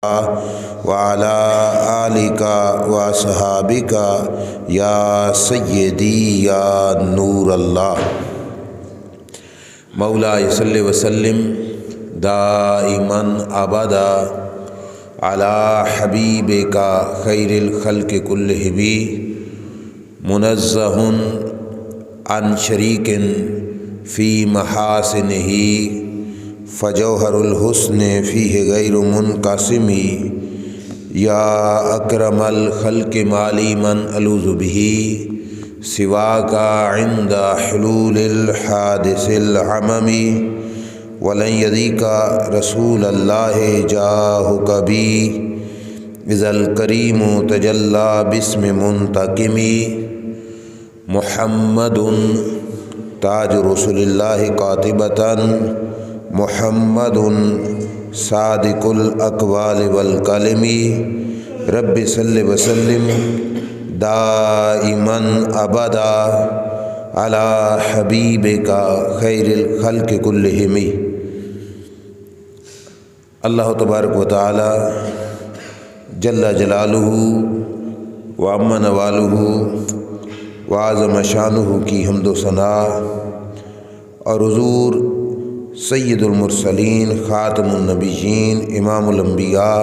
وعلى آلك وصحابك یا سیدی یا نور اللہ مولاي صل وسلم دائما ابدا على حبيبك خير الخلق كلهم منزه عن شريك في محاسنه فجوہر الحسن فیہ غیر منقسم یا اکرم الخلق مالی من الوذ بہ سواک عند حلول الحادث العمم ولن یذیک رسول اللہ جاہک بی اذا الکریم تجلی باسم منتقم محمد تاج رسول اللہ قاطبۃ محمد صادق الاقوال والکلم رب صل وسلم دائما ابدا علی حبیبک خیر الخلق کلہم۔ اللہ تبارک و تعالی جل جلالہ وعم نوالہ وعظم شانہ کی حمد و ثنا اور حضور سید المرسلین خاتم النبیین امام الانبیاء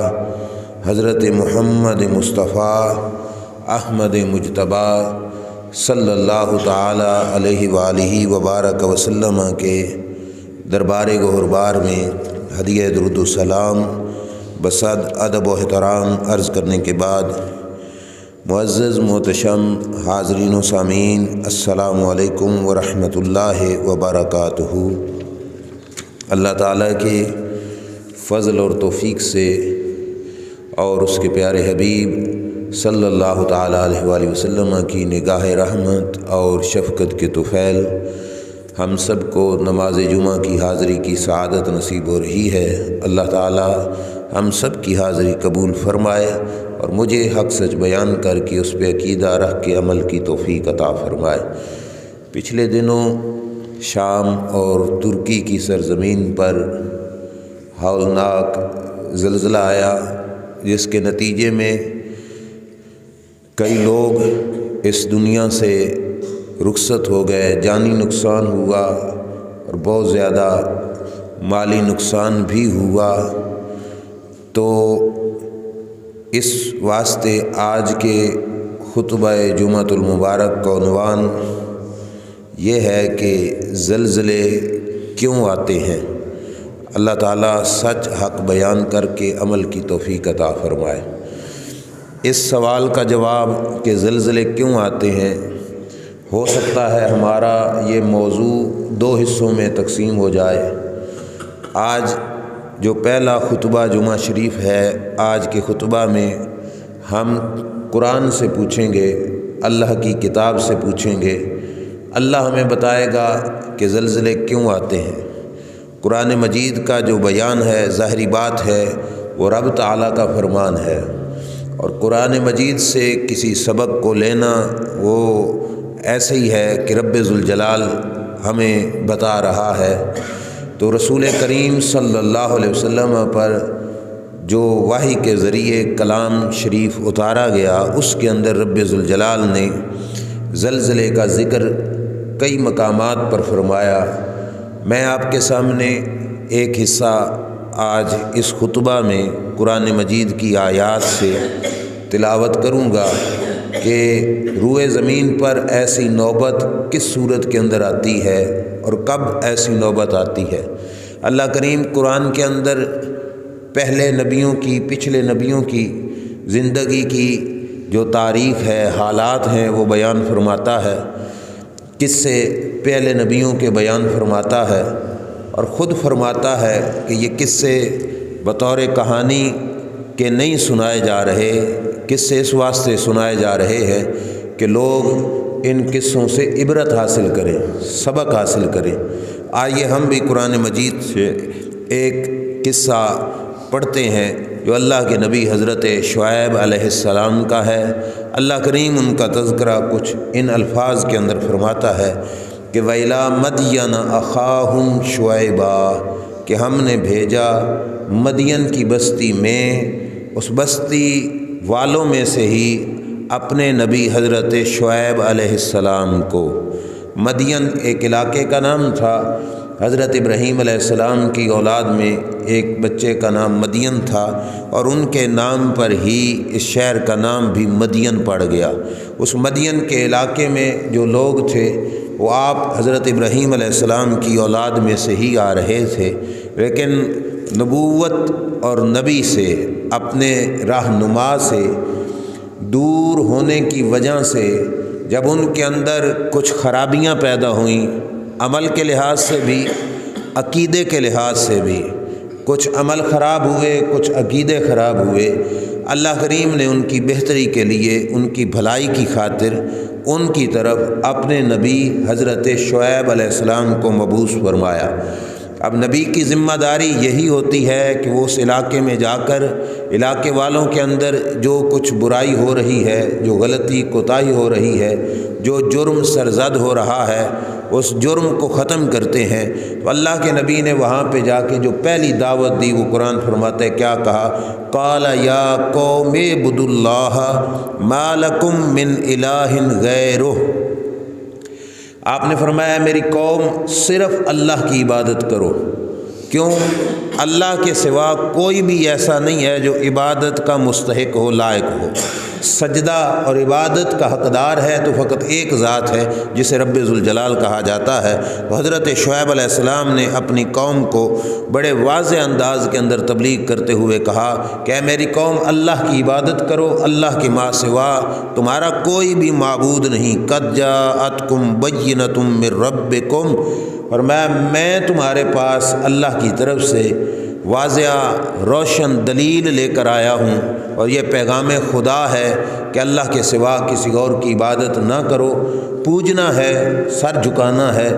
حضرت محمد مصطفیٰ احمد مجتبیٰ صلی اللہ تعالی علیہ وآلہ وبارک وسلم کے دربار گہربار میں ہدیہ درود و سلام بصد ادب و احترام عرض کرنے کے بعد معزز محتشم حاضرین و سامعین السلام علیکم ورحمۃ اللہ وبرکاتہ۔ اللہ تعالیٰ کے فضل اور توفیق سے اور اس کے پیارے حبیب صلی اللہ تعالیٰ علیہ وآلہ وسلم کی نگاہ رحمت اور شفقت کے طفیل ہم سب کو نماز جمعہ کی حاضری کی سعادت نصیب ہو رہی ہے۔ اللہ تعالیٰ ہم سب کی حاضری قبول فرمائے اور مجھے حق سچ بیان کر کے اس پہ عقیدہ رکھ کے عمل کی توفیق عطا فرمائے۔ پچھلے دنوں شام اور ترکی کی سرزمین پر ہولناک زلزلہ آیا جس کے نتیجے میں کئی لوگ اس دنیا سے رخصت ہو گئے، جانی نقصان ہوا اور بہت زیادہ مالی نقصان بھی ہوا۔ تو اس واسطے آج کے خطبہ جمعۃ المبارک کا عنوان یہ ہے کہ زلزلے کیوں آتے ہیں۔ اللہ تعالیٰ سچ حق بیان کر کے عمل کی توفیق عطا فرمائے۔ اس سوال کا جواب کہ زلزلے کیوں آتے ہیں، ہو سکتا ہے ہمارا یہ موضوع دو حصوں میں تقسیم ہو جائے۔ آج جو پہلا خطبہ جمعہ شریف ہے، آج کے خطبہ میں ہم قرآن سے پوچھیں گے، اللہ کی کتاب سے پوچھیں گے۔ اللہ ہمیں بتائے گا کہ زلزلے کیوں آتے ہیں۔ قرآن مجید کا جو بیان ہے، ظاہری بات ہے، وہ رب تعالیٰ کا فرمان ہے، اور قرآن مجید سے کسی سبق کو لینا وہ ایسے ہی ہے کہ رب ذوالجلال ہمیں بتا رہا ہے۔ تو رسول کریم صلی اللہ علیہ وسلم پر جو وحی کے ذریعے کلام شریف اتارا گیا، اس کے اندر رب ذوالجلال نے زلزلے کا ذکر کئی مقامات پر فرمایا۔ میں آپ کے سامنے ایک حصہ آج اس خطبہ میں قرآن مجید کی آیات سے تلاوت کروں گا کہ روئے زمین پر ایسی نوبت کس صورت کے اندر آتی ہے اور کب ایسی نوبت آتی ہے۔ اللہ کریم قرآن کے اندر پہلے نبیوں کی، پچھلے نبیوں کی زندگی کی جو تاریخ ہے، حالات ہیں، وہ بیان فرماتا ہے، قصے پہلے نبیوں کے بیان فرماتا ہے، اور خود فرماتا ہے کہ یہ قصے بطور کہانی کے نہیں سنائے جا رہے، قصے اس واسطے سنائے جا رہے ہیں کہ لوگ ان قصوں سے عبرت حاصل کریں، سبق حاصل کریں۔ آئیے ہم بھی قرآن مجید سے ایک قصہ پڑھتے ہیں جو اللہ کے نبی حضرت شعیب علیہ السلام کا ہے۔ اللہ کریم ان کا تذکرہ کچھ ان الفاظ کے اندر فرماتا ہے کہ وَإِلَىٰ مَدْيَنَ أَخَاهُمْ شُعَيْبًا، کہ ہم نے بھیجا مدین کی بستی میں اس بستی والوں میں سے ہی اپنے نبی حضرت شعیب علیہ السلام کو، مدین ایک علاقے کا نام تھا، حضرت ابراہیم علیہ السلام کی اولاد میں ایک بچے کا نام مدین تھا اور ان کے نام پر ہی اس شہر کا نام بھی مدین پڑ گیا۔ اس مدین کے علاقے میں جو لوگ تھے وہ آپ حضرت ابراہیم علیہ السلام کی اولاد میں سے ہی آ رہے تھے، لیکن نبوت اور نبی سے، اپنے رہنما سے دور ہونے کی وجہ سے جب ان کے اندر کچھ خرابیاں پیدا ہوئیں، عمل کے لحاظ سے بھی عقیدے کے لحاظ سے بھی، کچھ عمل خراب ہوئے، کچھ عقیدے خراب ہوئے، اللہ کریم نے ان کی بہتری کے لیے، ان کی بھلائی کی خاطر ان کی طرف اپنے نبی حضرت شعیب علیہ السلام کو مبعوث فرمایا۔ اب نبی کی ذمہ داری یہی ہوتی ہے کہ وہ اس علاقے میں جا کر علاقے والوں کے اندر جو کچھ برائی ہو رہی ہے، جو غلطی کوتاہی ہو رہی ہے، جو جرم سرزد ہو رہا ہے، اس جرم کو ختم کرتے ہیں۔ تو اللہ کے نبی نے وہاں پہ جا کے جو پہلی دعوت دی، وہ قرآن فرماتا ہے کیا کہا؟ قال یا قوم اعبدوا اللہ ما لکم من الہ غیرہ۔ آپ نے فرمایا میری قوم صرف اللہ کی عبادت کرو۔ کیوں؟ اللہ کے سوا کوئی بھی ایسا نہیں ہے جو عبادت کا مستحق ہو، لائق ہو۔ سجدہ اور عبادت کا حقدار ہے تو فقط ایک ذات ہے جسے رب ذوالجلال کہا جاتا ہے۔ تو حضرت شعیب علیہ السلام نے اپنی قوم کو بڑے واضح انداز کے اندر تبلیغ کرتے ہوئے کہا کہ اے میری قوم اللہ کی عبادت کرو، اللہ کے ماں سوا تمہارا کوئی بھی معبود نہیں۔ قد جاءتکم بینۃ من ربکم، اور میں تمہارے پاس اللہ کی طرف سے واضح روشن دلیل لے کر آیا ہوں، اور یہ پیغام خدا ہے کہ اللہ کے سوا کسی اور کی عبادت نہ کرو۔ پوجنا ہے، سر جھکانا ہے،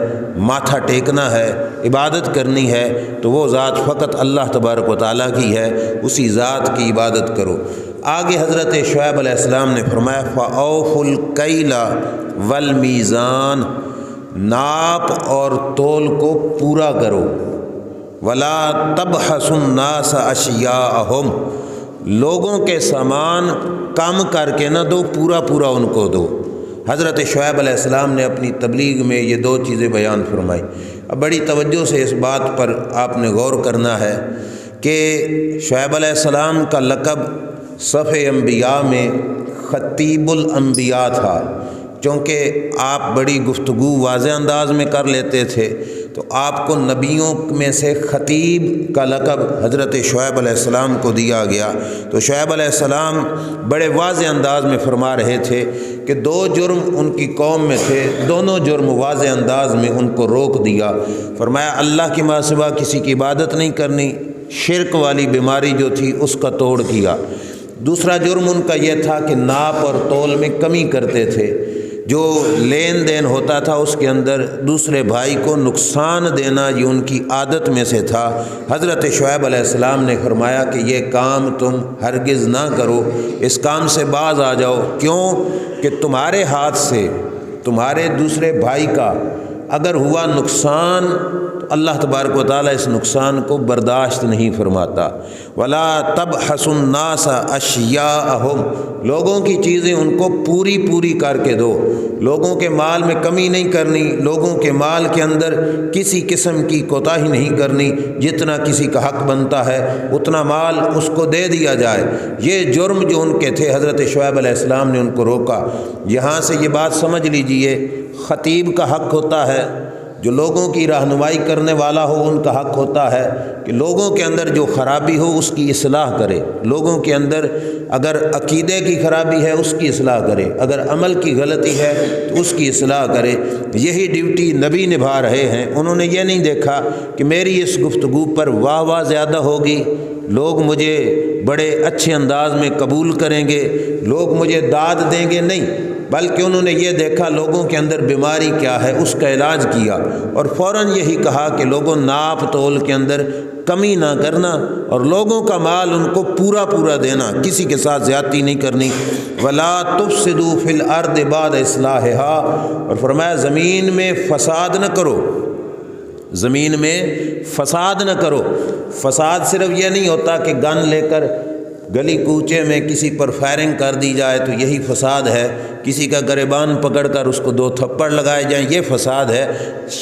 ماتھا ٹیکنا ہے، عبادت کرنی ہے تو وہ ذات فقط اللہ تبارک و تعالیٰ کی ہے، اسی ذات کی عبادت کرو۔ آگے حضرت شعیب علیہ السلام نے فرمایا فَأَوْفُوا الْكَيْلَ وَالْمِيزَانَ، ناپ اور تول کو پورا کرو۔ وَلَا تَبْخَسُوا النَّاسَ أَشْيَاءَهُمْ، لوگوں کے سامان کم کر کے نہ دو، پورا پورا ان کو دو۔ حضرت شعیب علیہ السلام نے اپنی تبلیغ میں یہ دو چیزیں بیان فرمائی۔ اب بڑی توجہ سے اس بات پر آپ نے غور کرنا ہے کہ شعیب علیہ السلام کا لقب صف انبیاء میں خطیب الانبیاء تھا، چونکہ آپ بڑی گفتگو واضح انداز میں کر لیتے تھے تو آپ کو نبیوں میں سے خطیب کا لقب حضرت شعیب علیہ السلام کو دیا گیا۔ تو شعیب علیہ السلام بڑے واضح انداز میں فرما رہے تھے کہ دو جرم ان کی قوم میں تھے، دونوں جرم واضح انداز میں ان کو روک دیا۔ فرمایا اللہ کے ماں سوا کسی کی عبادت نہیں کرنی، شرک والی بیماری جو تھی اس کا توڑ کیا۔ دوسرا جرم ان کا یہ تھا کہ ناپ اور تول میں کمی کرتے تھے، جو لین دین ہوتا تھا اس کے اندر دوسرے بھائی کو نقصان دینا یہ ان کی عادت میں سے تھا۔ حضرت شعیب علیہ السلام نے فرمایا کہ یہ کام تم ہرگز نہ کرو، اس کام سے باز آ جاؤ۔ کیوں کہ تمہارے ہاتھ سے تمہارے دوسرے بھائی کا اگر ہوا نقصان تو اللہ تبارک و تعالیٰ اس نقصان کو برداشت نہیں فرماتا۔ وَلَا تَبْخَسُوا النَّاسَ أَشْيَاءَهُمْ، لوگوں کی چیزیں ان کو پوری پوری کر کے دو، لوگوں کے مال میں کمی نہیں کرنی، لوگوں کے مال کے اندر کسی قسم کی کوتاہی نہیں کرنی، جتنا کسی کا حق بنتا ہے اتنا مال اس کو دے دیا جائے۔ یہ جرم جو ان کے تھے حضرت شعیب علیہ السلام نے ان کو روکا۔ یہاں سے یہ بات سمجھ لیجئے، خطیب کا حق ہوتا ہے، جو لوگوں کی رہنمائی کرنے والا ہو ان کا حق ہوتا ہے کہ لوگوں کے اندر جو خرابی ہو اس کی اصلاح کرے، لوگوں کے اندر اگر عقیدے کی خرابی ہے اس کی اصلاح کرے، اگر عمل کی غلطی ہے تو اس کی اصلاح کرے۔ یہی ڈیوٹی نبی نبھا رہے ہیں۔ انہوں نے یہ نہیں دیکھا کہ میری اس گفتگو پر واہ واہ زیادہ ہوگی، لوگ مجھے بڑے اچھے انداز میں قبول کریں گے، لوگ مجھے داد دیں گے، نہیں، بلکہ انہوں نے یہ دیکھا لوگوں کے اندر بیماری کیا ہے، اس کا علاج کیا، اور فوراً یہی کہا کہ لوگوں ناپ تول کے اندر کمی نہ کرنا اور لوگوں کا مال ان کو پورا پورا دینا، کسی کے ساتھ زیادتی نہیں کرنی۔ وَلَا تُفْسِدُوا فِي الْأَرْضِ بَعْدَ إِصْلَاحِهَا، اور فرمایا زمین میں فساد نہ کرو، زمین میں فساد نہ کرو۔ فساد صرف یہ نہیں ہوتا کہ گن لے کر گلی کوچے میں کسی پر فائرنگ کر دی جائے تو یہی فساد ہے، کسی کا گریبان پکڑ کر اس کو 2 تھپڑ لگائے جائیں یہ فساد ہے۔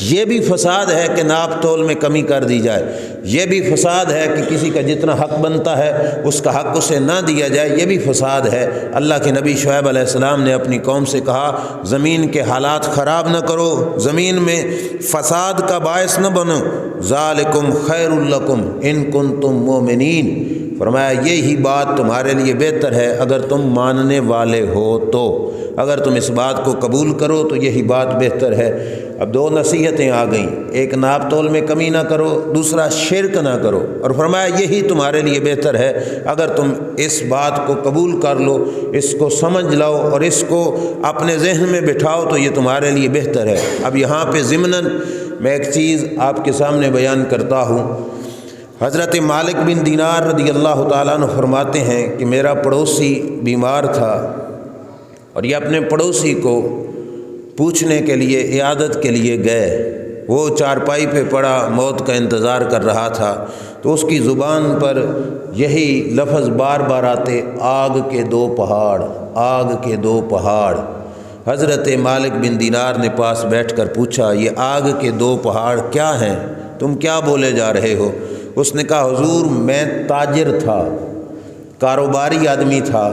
یہ بھی فساد ہے کہ ناپ تول میں کمی کر دی جائے، یہ بھی فساد ہے کہ کسی کا جتنا حق بنتا ہے اس کا حق اسے نہ دیا جائے، یہ بھی فساد ہے۔ اللہ کے نبی شعیب علیہ السلام نے اپنی قوم سے کہا زمین کے حالات خراب نہ کرو، زمین میں فساد کا باعث نہ بنو، ذالکم خیر لکم ان کنتم مومنین، فرمایا یہی بات تمہارے لیے بہتر ہے اگر تم ماننے والے ہو تو، اگر تم اس بات کو قبول کرو تو یہی بات بہتر ہے۔ اب 2 نصیحتیں آ گئیں، ایک ناپ تول میں کمی نہ کرو، دوسرا شرک نہ کرو، اور فرمایا یہی تمہارے لیے بہتر ہے اگر تم اس بات کو قبول کر لو، اس کو سمجھ لو اور اس کو اپنے ذہن میں بٹھاؤ تو یہ تمہارے لیے بہتر ہے۔ اب یہاں پہ ضمناً میں ایک چیز آپ کے سامنے بیان کرتا ہوں۔ حضرت مالک بن دینار رضی اللہ تعالیٰ عنہ فرماتے ہیں کہ میرا پڑوسی بیمار تھا اور یہ اپنے پڑوسی کو پوچھنے کے لیے، عیادت کے لیے گئے۔ وہ چارپائی پہ پڑا، موت کا انتظار کر رہا تھا، تو اس کی زبان پر یہی لفظ بار بار آتے، آگ کے 2 پہاڑ، آگ کے 2 پہاڑ۔ حضرت مالک بن دینار نے پاس بیٹھ کر پوچھا یہ آگ کے 2 پہاڑ کیا ہیں، تم کیا بولے جا رہے ہو؟ اس نے کہا حضور میں تاجر تھا، کاروباری آدمی تھا،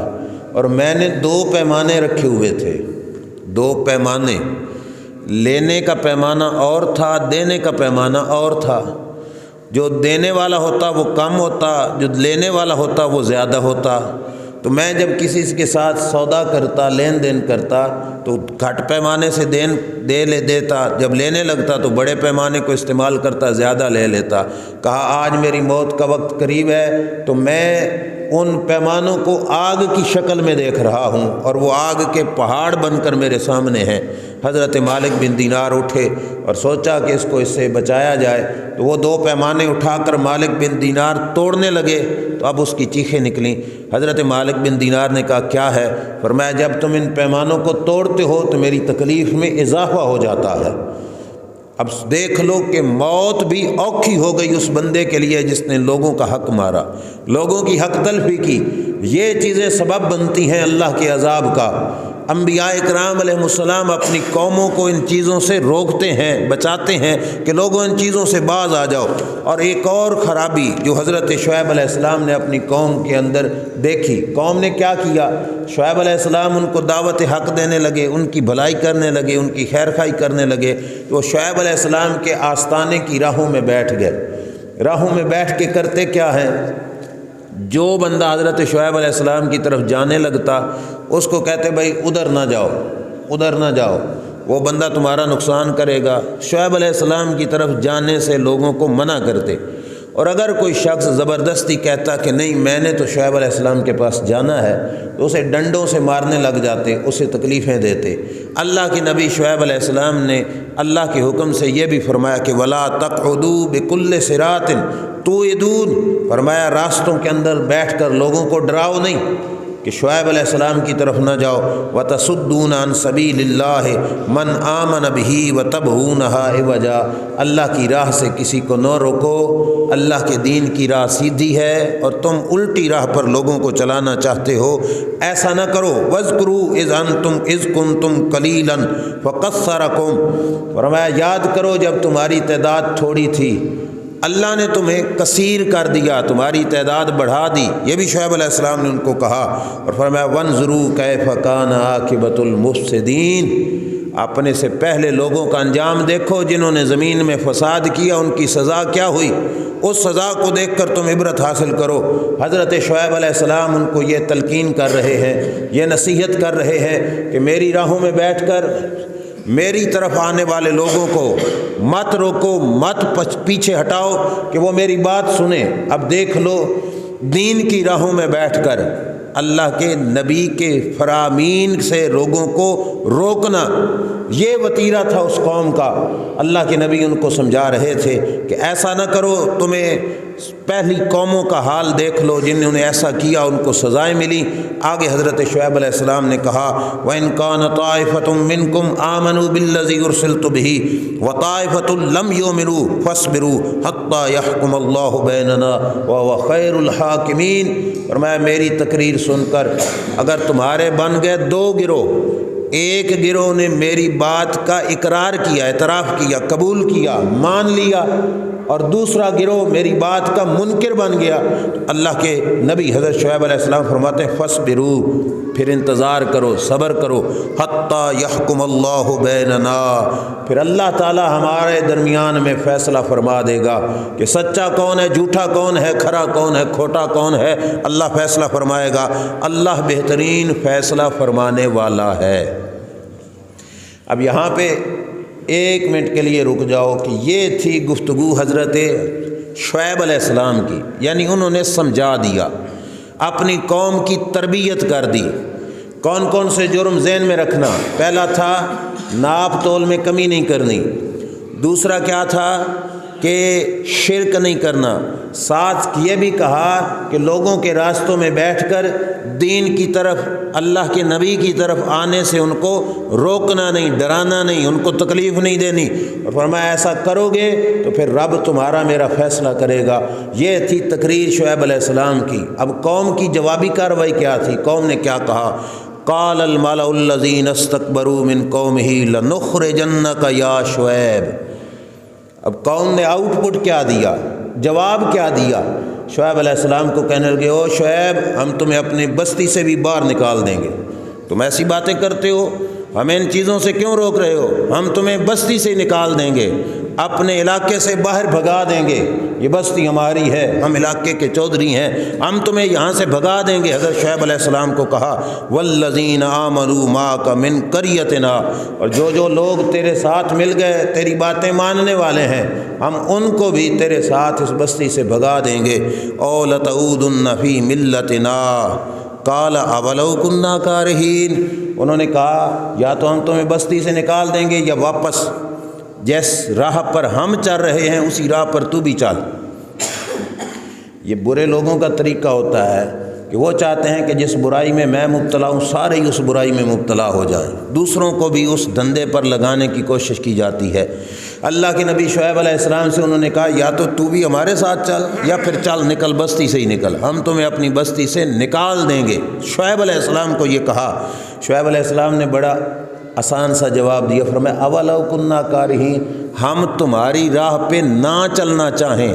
اور میں نے 2 پیمانے رکھے ہوئے تھے، 2 پیمانے، لینے کا پیمانہ اور تھا، دینے کا پیمانہ اور تھا۔ جو دینے والا ہوتا وہ کم ہوتا، جو لینے والا ہوتا وہ زیادہ ہوتا۔ تو میں جب کسی کے ساتھ سودا کرتا، لین دین کرتا تو گھٹ پیمانے سے دیتا، جب لینے لگتا تو بڑے پیمانے کو استعمال کرتا، زیادہ لے لیتا۔ کہا آج میری موت کا وقت قریب ہے تو میں ان پیمانوں کو آگ کی شکل میں دیکھ رہا ہوں اور وہ آگ کے پہاڑ بن کر میرے سامنے ہیں۔ حضرت مالک بن دینار اٹھے اور سوچا کہ اس کو اس سے بچایا جائے، تو وہ 2 پیمانے اٹھا کر مالک بن دینار توڑنے لگے تو اب اس کی چیخیں نکلیں۔ حضرت مالک بن دینار نے کہا کیا ہے؟ فرمایا جب تم ان پیمانوں کو توڑتے ہو تو میری تکلیف میں اضافہ ہو جاتا ہے۔ اب دیکھ لو کہ موت بھی اوکھی ہو گئی اس بندے کے لیے جس نے لوگوں کا حق مارا، لوگوں کی حق تلفی کی۔ یہ چیزیں سبب بنتی ہیں اللہ کے عذاب کا۔ انبیاء اکرام علیہ السلام اپنی قوموں کو ان چیزوں سے روکتے ہیں، بچاتے ہیں کہ لوگوں ان چیزوں سے باز آ جاؤ۔ اور ایک اور خرابی جو حضرت شعیب علیہ السلام نے اپنی قوم کے اندر دیکھی، قوم نے کیا کیا؟ شعیب علیہ السلام ان کو دعوت حق دینے لگے، ان کی بھلائی کرنے لگے، ان کی خیر خواہی کرنے لگے، تو شعیب علیہ السلام کے آستانے کی راہوں میں بیٹھ گئے۔ راہوں میں بیٹھ کے کرتے کیا ہیں؟ جو بندہ حضرت شعیب علیہ السلام کی طرف جانے لگتا اس کو کہتے بھائی ادھر نہ جاؤ، ادھر نہ جاؤ، وہ بندہ تمہارا نقصان کرے گا۔ شعیب علیہ السلام کی طرف جانے سے لوگوں کو منع کرتے، اور اگر کوئی شخص زبردستی کہتا کہ نہیں میں نے تو شعیب علیہ السلام کے پاس جانا ہے تو اسے ڈنڈوں سے مارنے لگ جاتے، اسے تکلیفیں دیتے۔ اللہ کے نبی شعیب علیہ السلام نے اللہ کے حکم سے یہ بھی فرمایا کہ وَلَا تَقْعُدُوا بِكُلِّ صِرَاطٍ تُوعِدُونَ، فرمایا راستوں کے اندر بیٹھ کر لوگوں کو ڈراؤ نہیں کہ شعیب علیہ السلام کی طرف نہ جاؤ۔ وَتَصُدُّونَ عَن سَبِيلِ اللَّهِ مَنْ آمَنَ بِهِ وَتَبْغُونَهَا عِوَجًا، اللہ کی راہ سے کسی کو نہ روکو، اللہ کے دین کی راہ سیدھی ہے اور تم الٹی راہ پر لوگوں کو چلانا چاہتے ہو، ایسا نہ کرو۔ وَاذْكُرُوا إِذْ أَنْتُمْ إِذْ كُنْتُمْ قَلِيلًا فَقَصَّرَكُمْ، فرمایا یاد کرو جب تمہاری تعداد تھوڑی تھی، اللہ نے تمہیں کثیر کر دیا، تمہاری تعداد بڑھا دی۔ یہ بھی شعیب علیہ السلام نے ان کو کہا، اور فرمایا وَانظُرُوا كَيْفَ كَانَ عَاقِبَةُ الْمُفْسِدِينَ، اپنے سے پہلے لوگوں کا انجام دیکھو جنہوں نے زمین میں فساد کیا، ان کی سزا کیا ہوئی، اس سزا کو دیکھ کر تم عبرت حاصل کرو۔ حضرت شعیب علیہ السلام ان کو یہ تلقین کر رہے ہیں، یہ نصیحت کر رہے ہیں کہ میری راہوں میں بیٹھ کر میری طرف آنے والے لوگوں کو مت روکو، مت پیچھے ہٹاؤ کہ وہ میری بات سنیں۔ اب دیکھ لو دین کی راہوں میں بیٹھ کر اللہ کے نبی کے فرامین سے لوگوں کو روکنا، یہ وتیرہ تھا اس قوم کا۔ اللہ کے نبی ان کو سمجھا رہے تھے کہ ایسا نہ کرو، تمہیں پہلی قوموں کا حال دیکھ لو جنہوں نے ایسا کیا، ان کو سزائیں ملی۔ آگے حضرت شعیب علیہ السلام نے کہا وَإِن كَانَ طَائِفَةٌ مِّنكُمْ آمَنُوا بِالَّذِي أُرْسِلْتُ بِهِ وَطَائِفَةٌ لَّمْ يُؤْمِنُوا فَاصْبِرُوا حَتَّىٰ يَحْكُمَ اللَّهُ بَيْنَنَا وَهُوَ خَيْرُ الْحَاكِمِينَ۔ فرمایا میری تقریر سن کر اگر تمہارے بن گئے دو گروہ، ایک گروہ نے میری بات کا اقرار کیا، اعتراف کیا، قبول کیا، مان لیا، اور دوسرا گروہ میری بات کا منکر بن گیا، تو اللہ کے نبی حضرت شعیب علیہ السلام فرماتے ہیں فَاصْبِرُوا، پھر انتظار کرو، صبر کرو، حَتَّىٰ يَحْكُمَ اللَّهُ بَيْنَنَا، پھر اللہ تعالی ہمارے درمیان میں فیصلہ فرما دے گا کہ سچا کون ہے، جھوٹا کون ہے، کھرا کون ہے، کھوٹا کون ہے، اللہ فیصلہ فرمائے گا۔ اللہ بہترین فیصلہ فرمانے والا ہے۔ اب یہاں پہ ایک منٹ کے لیے رک جاؤ کہ یہ تھی گفتگو حضرت شعیب علیہ السلام کی، یعنی انہوں نے سمجھا دیا، اپنی قوم کی تربیت کر دی۔ کون کون سے جرم ذہن میں رکھنا؟ پہلا تھا ناپ تول میں کمی نہیں کرنی، دوسرا کیا تھا کہ شرک نہیں کرنا، ساتھ یہ بھی کہا کہ لوگوں کے راستوں میں بیٹھ کر دین کی طرف، اللہ کے نبی کی طرف آنے سے ان کو روکنا نہیں، ڈرانا نہیں، ان کو تکلیف نہیں دینی، اور فرمایا ایسا کرو گے تو پھر رب تمہارا میرا فیصلہ کرے گا۔ یہ تھی تقریر شعیب علیہ السلام کی۔ اب قوم کی جوابی کارروائی کیا تھی؟ قوم نے کیا کہا؟ قال الملأ الذین استکبروا من قومہ لنخرجنک یا شعیب۔ اب قوم نے آؤٹ پٹ کیا دیا، جواب کیا دیا؟ شعیب علیہ السلام کو کہنے لگے او شعیب، ہم تمہیں اپنی بستی سے بھی باہر نکال دیں گے، تم ایسی باتیں کرتے ہو، ہمیں ان چیزوں سے کیوں روک رہے ہو؟ ہم تمہیں بستی سے نکال دیں گے، اپنے علاقے سے باہر بھگا دیں گے، یہ بستی ہماری ہے، ہم علاقے کے چودھری ہیں، ہم تمہیں یہاں سے بھگا دیں گے۔ حضرت شعیب علیہ السلام کو کہا والذین آمنوا معک من قریتنا، اور جو لوگ تیرے ساتھ مل گئے، تیری باتیں ماننے والے ہیں، ہم ان کو بھی تیرے ساتھ اس بستی سے بھگا دیں گے۔ او لتعودن فی ملتنا قال اولو کنا کارہین، انہوں نے کہا یا تو ہم تمہیں بستی سے نکال دیں گے یا واپس جس راہ پر ہم چل رہے ہیں اسی راہ پر تو بھی چل۔ یہ برے لوگوں کا طریقہ ہوتا ہے کہ وہ چاہتے ہیں کہ جس برائی میں میں مبتلا ہوں سارے ہی اس برائی میں مبتلا ہو جائیں، دوسروں کو بھی اس دھندے پر لگانے کی کوشش کی جاتی ہے۔ اللہ کے نبی شعیب علیہ السلام سے انہوں نے کہا یا تو بھی ہمارے ساتھ چل یا پھر چل نکل، بستی سے ہی نکل، ہم تمہیں اپنی بستی سے نکال دیں گے۔ شعیب علیہ السلام کو یہ کہا، شعیب علیہ السلام نے بڑا آسان سا جواب دیا، فرمایا اولو کنا کارہین، ہم تمہاری راہ پہ نہ چلنا چاہیں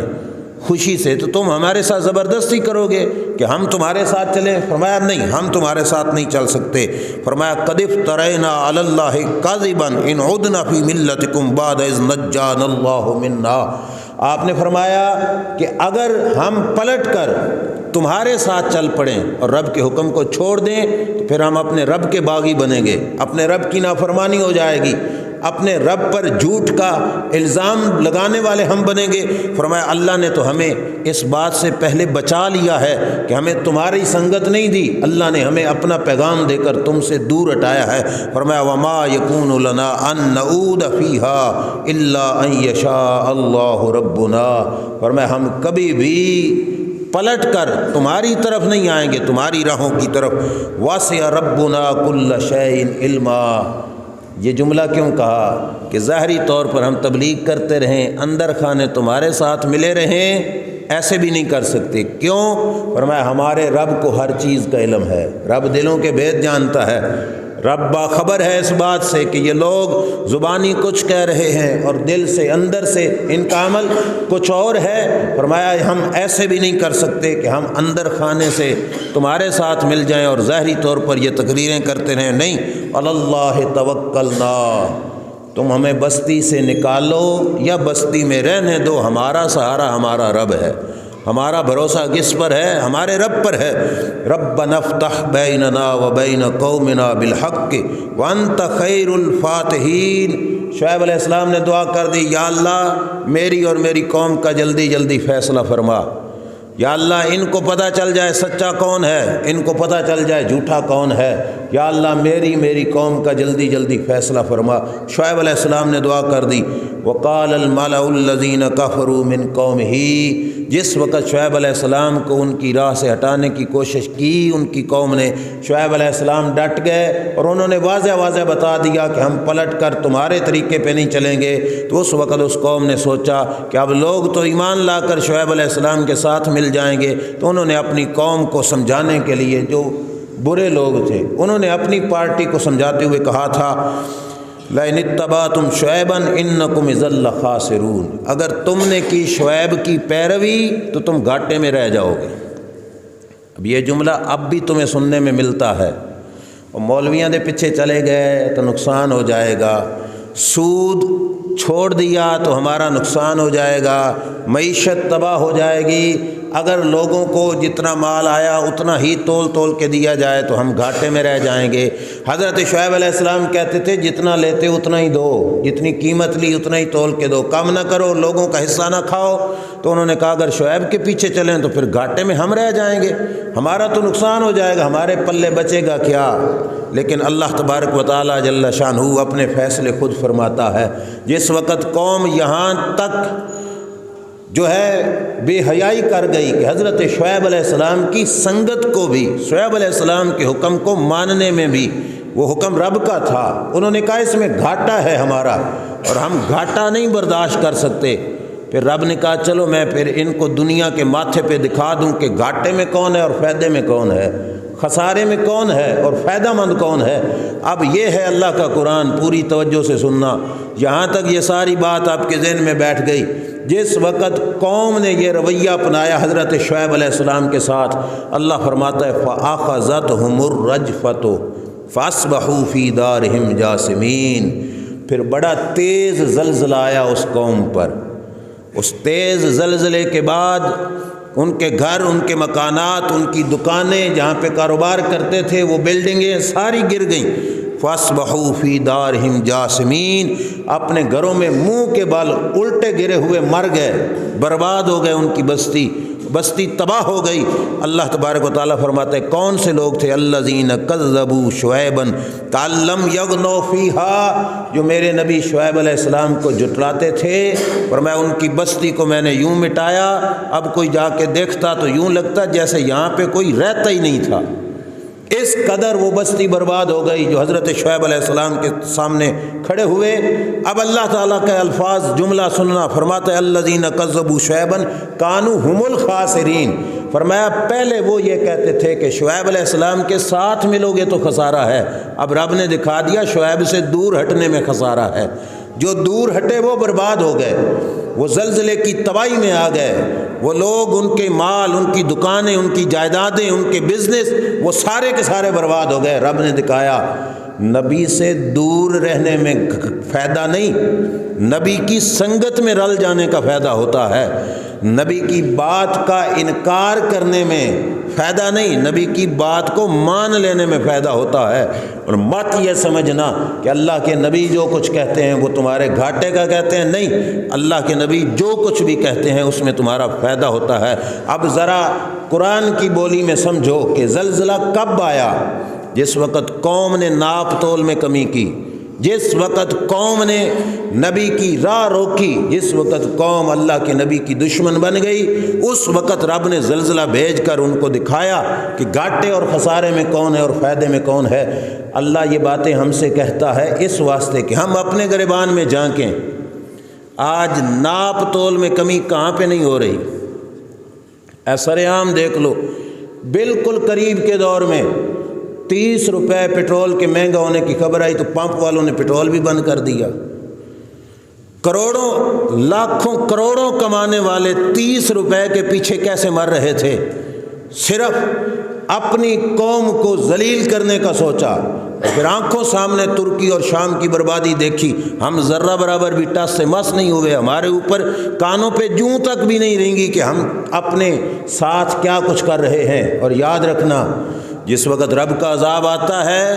خوشی سے تو تم ہمارے ساتھ زبردستی کرو گے کہ ہم تمہارے ساتھ چلیں؟ فرمایا نہیں، ہم تمہارے ساتھ نہیں چل سکتے۔ فرمایا قد افترینا علی اللہ کذبا ان عدنا فی ملتکم بعد اذ نجانا اللہ منا۔ آپ نے فرمایا کہ اگر ہم پلٹ کر تمہارے ساتھ چل پڑیں اور رب کے حکم کو چھوڑ دیں تو پھر ہم اپنے رب کے باغی بنیں گے، اپنے رب کی نافرمانی ہو جائے گی، اپنے رب پر جھوٹ کا الزام لگانے والے ہم بنیں گے۔ فرمایا اللہ نے تو ہمیں اس بات سے پہلے بچا لیا ہے کہ ہمیں تمہاری سنگت نہیں دی، اللہ نے ہمیں اپنا پیغام دے کر تم سے دور ہٹایا ہے۔ فرمایا وما یکون لنا ان نعود فیہا الا ان یشاء اللہ ربنا، فرمایا ہم کبھی بھی پلٹ کر تمہاری طرف نہیں آئیں گے، تمہاری راہوں کی طرف۔ واسع ربنا کل شیء علما، یہ جملہ کیوں کہا کہ ظاہری طور پر ہم تبلیغ کرتے رہیں، اندر خانے تمہارے ساتھ ملے رہیں، ایسے بھی نہیں کر سکتے۔ کیوں؟ فرمایا ہمارے رب کو ہر چیز کا علم ہے، رب دلوں کے بھید جانتا ہے، رب باخبر ہے اس بات سے کہ یہ لوگ زبانی کچھ کہہ رہے ہیں اور دل سے اندر سے ان کا عمل کچھ اور ہے۔ فرمایا ہم ایسے بھی نہیں کر سکتے کہ ہم اندر خانے سے تمہارے ساتھ مل جائیں اور ظاہری طور پر یہ تقریریں کرتے رہیں، نہیں۔ اللہ توکلنا، تم ہمیں بستی سے نکالو یا بستی میں رہنے دو، ہمارا سہارا ہمارا رب ہے، ہمارا بھروسہ کس پر ہے؟ ہمارے رب پر ہے۔ ربنا افتح بیننا وبین قومنا بالحق وانت خیر الفاتحین۔ شعیب علیہ السلام نے دعا کر دی، یا اللہ میری اور میری قوم کا جلدی جلدی فیصلہ فرما، یا اللہ ان کو پتہ چل جائے سچا کون ہے، ان کو پتہ چل جائے جھوٹا کون ہے، یا اللہ میری قوم کا جلدی جلدی فیصلہ فرما۔ شعیب علیہ السلام نے دعا کر دی، وقال الملأ الذین کفروا من قومہ، جس وقت شعیب علیہ السلام کو ان کی راہ سے ہٹانے کی کوشش کی ان کی قوم نے، شعیب علیہ السلام ڈٹ گئے اور انہوں نے واضح بتا دیا کہ ہم پلٹ کر تمہارے طریقے پہ نہیں چلیں گے۔ تو اس وقت اس قوم نے سوچا کہ اب لوگ تو ایمان لا کر شعیب علیہ السلام کے ساتھ مل جائیں گے، تو انہوں نے اپنی قوم کو سمجھانے کے لیے، جو برے لوگ تھے انہوں نے اپنی پارٹی کو سمجھاتے ہوئے کہا تھا لَئِنِ اتَّبَعْتُمْ شُعَيْبًا إِنَّكُمْ إِذًا لَخَاسِرُونَ، اگر تم نے کی شعیب کی پیروی تو تم گھاٹے میں رہ جاؤ گے۔ اب یہ جملہ اب بھی تمہیں سننے میں ملتا ہے، اور مولویاں دے پیچھے چلے گئے تو نقصان ہو جائے گا، سود چھوڑ دیا تو ہمارا نقصان ہو جائے گا، معیشت تباہ ہو جائے گی، اگر لوگوں کو جتنا مال آیا اتنا ہی تول کے دیا جائے تو ہم گھاٹے میں رہ جائیں گے۔ حضرت شعیب علیہ السلام کہتے تھے جتنا لیتے اتنا ہی دو، جتنی قیمت لی اتنا ہی تول کے دو، کم نہ کرو، لوگوں کا حصہ نہ کھاؤ۔ تو انہوں نے کہا اگر شعیب کے پیچھے چلیں تو پھر گھاٹے میں ہم رہ جائیں گے، ہمارا تو نقصان ہو جائے گا، ہمارے پلے بچے گا کیا؟ لیکن اللہ تبارک و تعالیٰ جل شانہ اپنے فیصلے خود فرماتا ہے۔ جس وقت قوم یہاں تک جو ہے بے حیائی کر گئی کہ حضرت شعیب علیہ السلام کی سنگت کو بھی، شعیب علیہ السلام کے حکم کو ماننے میں بھی، وہ حکم رب کا تھا، انہوں نے کہا اس میں گھاٹا ہے ہمارا اور ہم گھاٹا نہیں برداشت کر سکتے۔ پھر رب نے کہا چلو میں پھر ان کو دنیا کے ماتھے پہ دکھا دوں کہ گھاٹے میں کون ہے اور فائدے میں کون ہے، خسارے میں کون ہے اور فائدہ مند کون ہے۔ اب یہ ہے اللہ کا قرآن، پوری توجہ سے سننا، یہاں تک یہ ساری بات آپ کے ذہن میں بیٹھ گئی۔ جس وقت قوم نے یہ رویہ اپنایا حضرت شعیب علیہ السلام کے ساتھ، اللہ فرماتا ہے فَأَخَذَتْهُمُ الرَّجْفَةُ فَأَصْبَحُوا فِي دَارِهِمْ جَاثِمِينَ، پھر بڑا تیز زلزلہ آیا اس قوم پر۔ اس تیز زلزلے کے بعد ان کے گھر، ان کے مکانات، ان کی دکانیں جہاں پہ کاروبار کرتے تھے، وہ بلڈنگیں ساری گر گئیں۔ فَأَصْبَحُوا فِي دَارِهِمْ جَاثِمِينَ، اپنے گھروں میں منہ کے بال الٹے گرے ہوئے مر گئے، برباد ہو گئے، ان کی بستی تباہ ہو گئی۔ اللہ تبارک و تعالیٰ فرماتے ہیں کون سے لوگ تھے؟ الذین کذبوا شعیبا کأن لم یغنوا فیہا، جو میرے نبی شعیب علیہ السلام کو جھٹلاتے تھے، فرمایا ان کی بستی کو میں نے یوں مٹایا، اب کوئی جا کے دیکھتا تو یوں لگتا جیسے یہاں پہ کوئی رہتا ہی نہیں تھا۔ اس قدر وہ بستی برباد ہو گئی جو حضرت شعیب علیہ السلام کے سامنے کھڑے ہوئے۔ اب اللہ تعالیٰ کے الفاظ جملہ سننا، فرماتا ہے الذین کذبوا شعیبا کانوا هم الخاسرین، فرمایا پہلے وہ یہ کہتے تھے کہ شعیب علیہ السلام کے ساتھ ملو گے تو خسارہ ہے، اب رب نے دکھا دیا شعیب سے دور ہٹنے میں خسارہ ہے۔ جو دور ہٹے وہ برباد ہو گئے، وہ زلزلے کی تباہی میں آ گئے، وہ لوگ، ان کے مال، ان کی دکانیں، ان کی جائیدادیں، ان کے بزنس، وہ سارے کے سارے برباد ہو گئے۔ رب نے دکھایا نبی سے دور رہنے میں فائدہ نہیں، نبی کی سنگت میں رل جانے کا فائدہ ہوتا ہے، نبی کی بات کا انکار کرنے میں فائدہ نہیں، نبی کی بات کو مان لینے میں فائدہ ہوتا ہے۔ اور مت یہ سمجھنا کہ اللہ کے نبی جو کچھ کہتے ہیں وہ تمہارے گھاٹے کا کہتے ہیں، نہیں، اللہ کے نبی جو کچھ بھی کہتے ہیں اس میں تمہارا فائدہ ہوتا ہے۔ اب ذرا قرآن کی بولی میں سمجھو کہ زلزلہ کب آیا؟ جس وقت قوم نے ناپ تول میں کمی کی، جس وقت قوم نے نبی کی راہ روکی، جس وقت قوم اللہ کے نبی کی دشمن بن گئی، اس وقت رب نے زلزلہ بھیج کر ان کو دکھایا کہ گھاٹے اور خسارے میں کون ہے اور فائدے میں کون ہے۔ اللہ یہ باتیں ہم سے کہتا ہے اس واسطے کہ ہم اپنے گریبان میں جھانکیں۔ آج ناپ تول میں کمی کہاں پہ نہیں ہو رہی؟ سر عام دیکھ لو، بالکل قریب کے دور میں 30 روپے پیٹرول کے مہنگا ہونے کی خبر آئی تو پمپ والوں نے پیٹرول بھی بند کر دیا۔ کروڑوں، لاکھوں، کروڑوں کمانے والے 30 روپے کے پیچھے کیسے مر رہے تھے؟ صرف اپنی قوم کو ذلیل کرنے کا سوچا، پھر آنکھوں سامنے ترکی اور شام کی بربادی دیکھی، ہم ذرہ برابر بھی ٹس سے مس نہیں ہوئے، ہمارے اوپر کانوں پہ جوں تک بھی نہیں رینگی کہ ہم اپنے ساتھ کیا کچھ کر رہے ہیں۔ اور یاد رکھنا جس وقت رب کا عذاب آتا ہے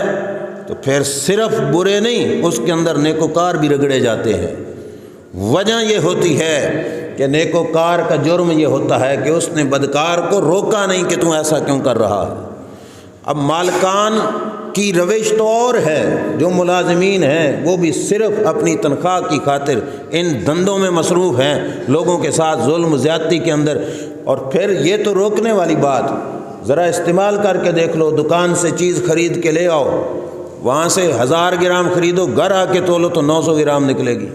تو پھر صرف برے نہیں، اس کے اندر نیکوکار بھی رگڑے جاتے ہیں۔ وجہ یہ ہوتی ہے کہ نیکوکار کا جرم یہ ہوتا ہے کہ اس نے بدکار کو روکا نہیں کہ تم ایسا کیوں کر رہا ہے۔ اب مالکان کی روش تو اور ہے، جو ملازمین ہیں وہ بھی صرف اپنی تنخواہ کی خاطر ان دندوں میں مصروف ہیں، لوگوں کے ساتھ ظلم زیادتی کے اندر۔ اور پھر یہ تو روکنے والی بات، ذرا استعمال کر کے دیکھ لو، دکان سے چیز خرید کے لے آؤ، وہاں سے 1000 گرام خریدو، گھر آ کے تولو تو 900 گرام نکلے گی،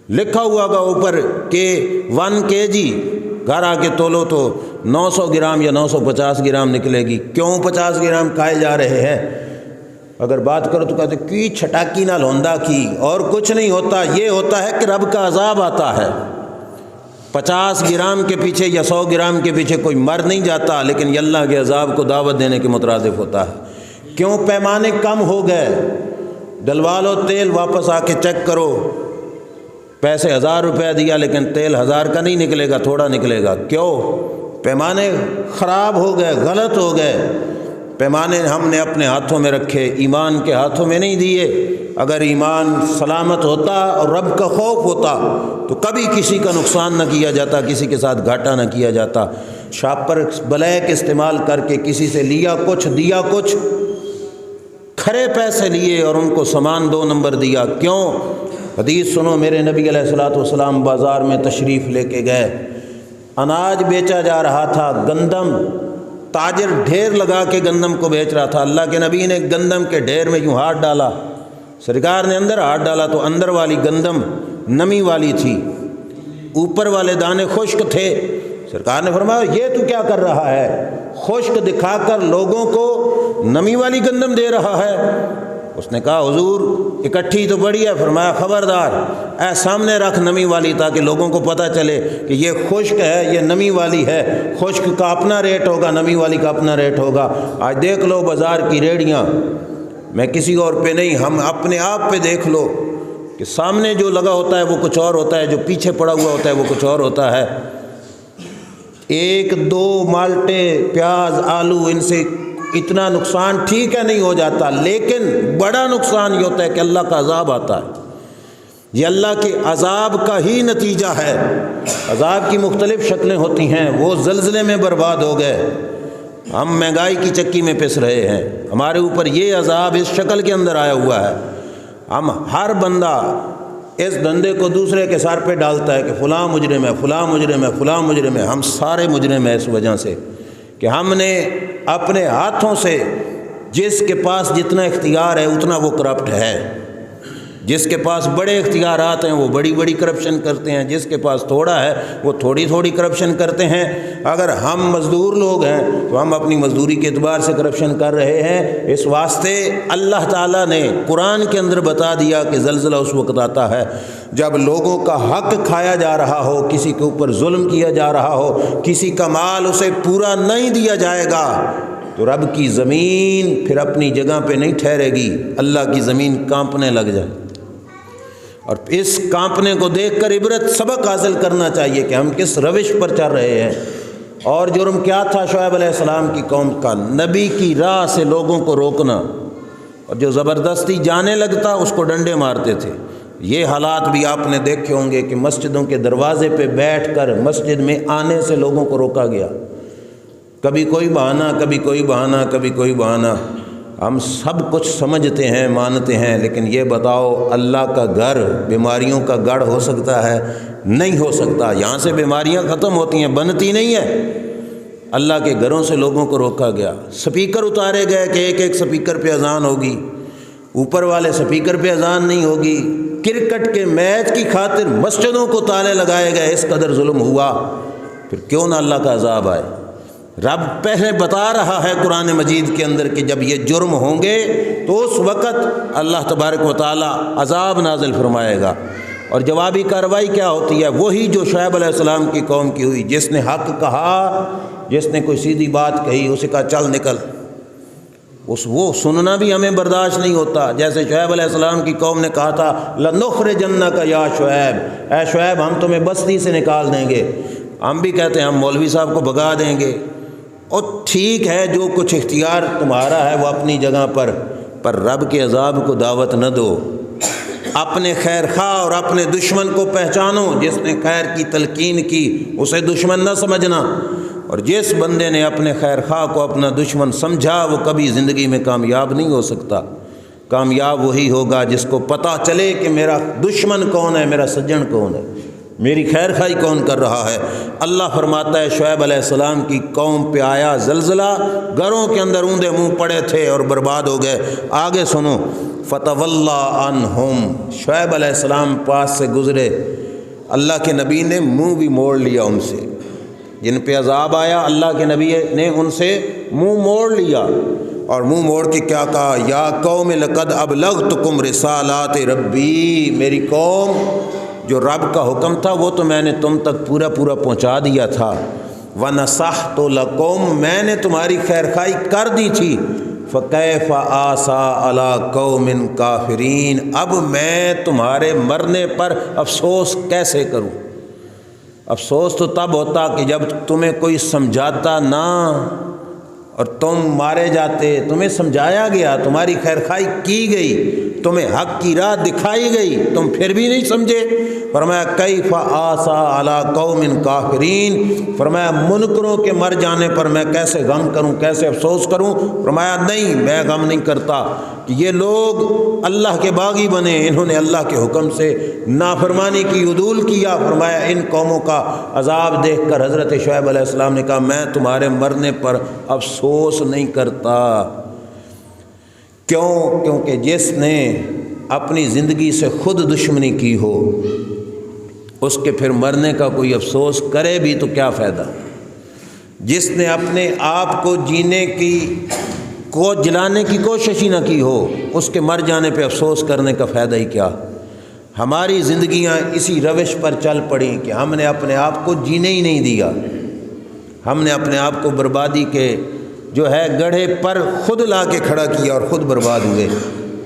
لکھا ہوا گا اوپر کہ 1 kg، گھر آ کے تولو تو 900 گرام یا 950 گرام نکلے گی۔ کیوں 50 گرام کھائے جا رہے ہیں؟ اگر بات کرو تو کہتے کی چھٹاکی نہ لوندا کی، اور کچھ نہیں ہوتا، یہ ہوتا ہے کہ رب کا عذاب آتا ہے۔ 50 گرام کے پیچھے یا 100 گرام کے پیچھے کوئی مر نہیں جاتا، لیکن یہ اللہ کے عذاب کو دعوت دینے کے مترادف ہوتا ہے۔ کیوں پیمانے کم ہو گئے؟ ڈلوا لو تیل، واپس آ کے چیک کرو، پیسے 1000 روپے دیا لیکن تیل 1000 کا نہیں نکلے گا، تھوڑا نکلے گا۔ کیوں؟ پیمانے خراب ہو گئے، غلط ہو گئے۔ پیمانے ہم نے اپنے ہاتھوں میں رکھے، ایمان کے ہاتھوں میں نہیں دیے۔ اگر ایمان سلامت ہوتا اور رب کا خوف ہوتا تو کبھی کسی کا نقصان نہ کیا جاتا، کسی کے ساتھ گھاٹا نہ کیا جاتا۔ شاپر بلیک استعمال کر کے کسی سے لیا کچھ دیا کچھ، کھرے پیسے لیے اور ان کو سامان 2 نمبر دیا۔ کیوں؟ حدیث سنو، میرے نبی علیہ الصلوۃ والسلام بازار میں تشریف لے کے گئے، اناج بیچا جا رہا تھا، گندم، تاجر ڈھیر لگا کے گندم کو بیچ رہا تھا۔ اللہ کے نبی نے گندم کے ڈھیر میں یوں ہاتھ ڈالا، سرکار نے اندر ہاتھ ڈالا تو اندر والی گندم نمی والی تھی، اوپر والے دانے خشک تھے۔ سرکار نے فرمایا یہ تو کیا کر رہا ہے؟ خشک دکھا کر لوگوں کو نمی والی گندم دے رہا ہے۔ اس نے کہا حضور اکٹھی تو بڑی ہے۔ فرمایا خبردار، اے سامنے رکھ نمی والی، تاکہ لوگوں کو پتہ چلے کہ یہ خشک ہے، یہ نمی والی ہے۔ خشک کا اپنا ریٹ ہوگا، نمی والی کا اپنا ریٹ ہوگا۔ آج دیکھ لو بازار کی ریڑیاں، میں کسی اور پہ نہیں، ہم اپنے آپ پہ دیکھ لو کہ سامنے جو لگا ہوتا ہے وہ کچھ اور ہوتا ہے، جو پیچھے پڑا ہوا ہوتا ہے وہ کچھ اور ہوتا ہے۔ 1-2 مالٹے، پیاز، آلو، ان سے اتنا نقصان ٹھیک ہے نہیں ہو جاتا، لیکن بڑا نقصان یہ ہوتا ہے کہ اللہ کا عذاب آتا ہے۔ یہ اللہ کے عذاب کا ہی نتیجہ ہے۔ عذاب کی مختلف شکلیں ہوتی ہیں، وہ زلزلے میں برباد ہو گئے، ہم مہنگائی کی چکی میں پس رہے ہیں، ہمارے اوپر یہ عذاب اس شکل کے اندر آیا ہوا ہے۔ ہم ہر بندہ اس دھندے کو دوسرے کے سر پہ ڈالتا ہے کہ فلاں مجرم ہے، فلاں مجرم ہے، فلاں مجرم ہے۔ ہم سارے مجرم ہیں اس وجہ سے کہ ہم نے اپنے ہاتھوں سے، جس کے پاس جتنا اختیار ہے اتنا وہ کرپٹ ہے، جس کے پاس بڑے اختیارات ہیں وہ بڑی بڑی کرپشن کرتے ہیں، جس کے پاس تھوڑا ہے وہ تھوڑی تھوڑی کرپشن کرتے ہیں۔ اگر ہم مزدور لوگ ہیں تو ہم اپنی مزدوری کے اعتبار سے کرپشن کر رہے ہیں۔ اس واسطے اللہ تعالیٰ نے قرآن کے اندر بتا دیا کہ زلزلہ اس وقت آتا ہے جب لوگوں کا حق کھایا جا رہا ہو، کسی کے اوپر ظلم کیا جا رہا ہو، کسی کا مال اسے پورا نہیں دیا جائے گا تو رب کی زمین پھر اپنی جگہ پہ نہیں ٹھہرے گی، اللہ کی زمین کانپنے لگ جائے۔ اور اس کانپنے کو دیکھ کر عبرت سبق حاصل کرنا چاہیے کہ ہم کس روش پر چل رہے ہیں۔ اور جرم کیا تھا شعیب علیہ السلام کی قوم کا؟ نبی کی راہ سے لوگوں کو روکنا، اور جو زبردستی جانے لگتا اس کو ڈنڈے مارتے تھے۔ یہ حالات بھی آپ نے دیکھے ہوں گے کہ مسجدوں کے دروازے پہ بیٹھ کر مسجد میں آنے سے لوگوں کو روکا گیا، کبھی کوئی بہانہ، کبھی کوئی بہانہ، کبھی کوئی بہانہ۔ ہم سب کچھ سمجھتے ہیں، مانتے ہیں، لیکن یہ بتاؤ اللہ کا گھر بیماریوں کا گڑھ ہو سکتا ہے؟ نہیں ہو سکتا۔ یہاں سے بیماریاں ختم ہوتی ہیں، بنتی نہیں ہے۔ اللہ کے گھروں سے لوگوں کو روکا گیا، سپیکر اتارے گئے کہ ایک ایک سپیکر پہ اذان ہوگی، اوپر والے سپیکر پہ اذان نہیں ہوگی۔ کرکٹ کے میچ کی خاطر مسجدوں کو تالے لگائے گئے، اس قدر ظلم ہوا، پھر کیوں نہ اللہ کا عذاب آئے؟ رب پہلے بتا رہا ہے قرآن مجید کے اندر کہ جب یہ جرم ہوں گے تو اس وقت اللہ تبارک و تعالی عذاب نازل فرمائے گا۔ اور جوابی کارروائی کیا ہوتی ہے؟ وہی جو شعیب علیہ السلام کی قوم کی ہوئی، جس نے حق کہا، جس نے کوئی سیدھی بات کہی، اسے کہا چل نکل۔ وہ سننا بھی ہمیں برداشت نہیں ہوتا۔ جیسے شعیب علیہ السلام کی قوم نے کہا تھا لَنُخْرِجَنَّكَ یا شعیب، اے شعیب ہم تمہیں بستی سے نکال دیں گے۔ ہم بھی کہتے ہیں ہم مولوی صاحب کو بھگا دیں گے۔ اور ٹھیک ہے، جو کچھ اختیار تمہارا ہے وہ اپنی جگہ پر رب کے عذاب کو دعوت نہ دو۔ اپنے خیر خواہ اور اپنے دشمن کو پہچانو، جس نے خیر کی تلقین کی اسے دشمن نہ سمجھنا، اور جس بندے نے اپنے خیر خواہ کو اپنا دشمن سمجھا وہ کبھی زندگی میں کامیاب نہیں ہو سکتا۔ کامیاب وہی ہوگا جس کو پتہ چلے کہ میرا دشمن کون ہے، میرا سجن کون ہے، میری خیر خواہی کون کر رہا ہے۔ اللہ فرماتا ہے شعیب علیہ السلام کی قوم پہ آیا زلزلہ، گھروں کے اندر اوندے منہ پڑے تھے اور برباد ہو گئے۔ آگے سنو، فتولی عنہم، شعیب علیہ السلام پاس سے گزرے، اللہ کے نبی نے منہ بھی موڑ لیا ان سے، جن پہ عذاب آیا اللہ کے نبی نے ان سے منہ موڑ لیا، اور منہ موڑ کے کیا کہا، یا قوم لقد ابلغتکم رسالات ربی، میری قوم جو رب کا حکم تھا وہ تو میں نے تم تک پورا پہنچا دیا تھا، ونصحت لکم، میں نے تمہاری خیر خواہی کر دی تھی، فکیف آسیٰ علی قوم کافرین، اب میں تمہارے مرنے پر افسوس کیسے کروں۔ افسوس تو تب ہوتا کہ جب تمہیں کوئی سمجھاتا نہ اور تم مارے جاتے، تمہیں سمجھایا گیا، تمہاری خیر خواہی کی گئی، تمہیں حق کی راہ دکھائی گئی، تم پھر بھی نہیں سمجھے۔ فرمایا کیف آسیٰ علی قوم کافرین، فرمایا منکروں کے مر جانے پر میں کیسے غم کروں، کیسے افسوس کروں۔ فرمایا نہیں، میں غم نہیں کرتا کہ یہ لوگ اللہ کے باغی بنے، انہوں نے اللہ کے حکم سے نافرمانی کی، عدول کیا۔ فرمایا ان قوموں کا عذاب دیکھ کر حضرت شعیب علیہ السلام نے کہا میں تمہارے مرنے پر افسوس نہیں کرتا۔ کیوں؟ کیونکہ جس نے اپنی زندگی سے خود دشمنی کی ہو اس کے پھر مرنے کا کوئی افسوس کرے بھی تو کیا فائدہ۔ جس نے اپنے آپ کو جینے کی کو جلانے کی کوشش ہی نہ کی ہو اس کے مر جانے پہ افسوس کرنے کا فائدہ ہی کیا۔ ہماری زندگیاں اسی روش پر چل پڑیں کہ ہم نے اپنے آپ کو جینے ہی نہیں دیا، ہم نے اپنے آپ کو بربادی کے جو ہے گڑھے پر خود لا کے کھڑا کیا اور خود برباد ہوئے۔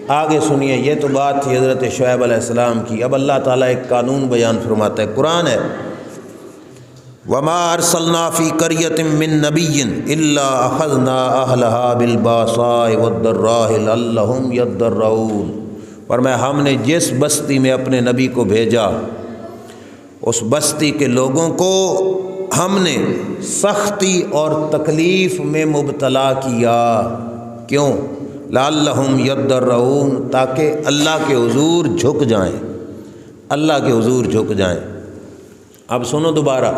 آگے سنیے، یہ تو بات تھی حضرت شعیب علیہ السلام کی۔ اب اللہ تعالیٰ ایک قانون بیان فرماتا ہے، قرآن ہے، وَمَا أَرْسَلْنَا فِي قَرْيَةٍ مِّن نَّبِيٍّ إِلَّا أَخَذْنَا أَهْلَهَا بِالْبَأْسَاءِ وَالضَّرَّاءِ لَعَلَّهُمْ يَضَّرَّعُونَ، فرمایا ہم نے جس بستی میں اپنے نبی کو بھیجا اس بستی کے لوگوں کو ہم نے سختی اور تکلیف میں مبتلا کیا۔ کیوں؟ لعلہم یضرعون، تاکہ اللہ کے حضور جھک جائیں، اللہ کے حضور جھک جائیں۔ اب سنو دوبارہ،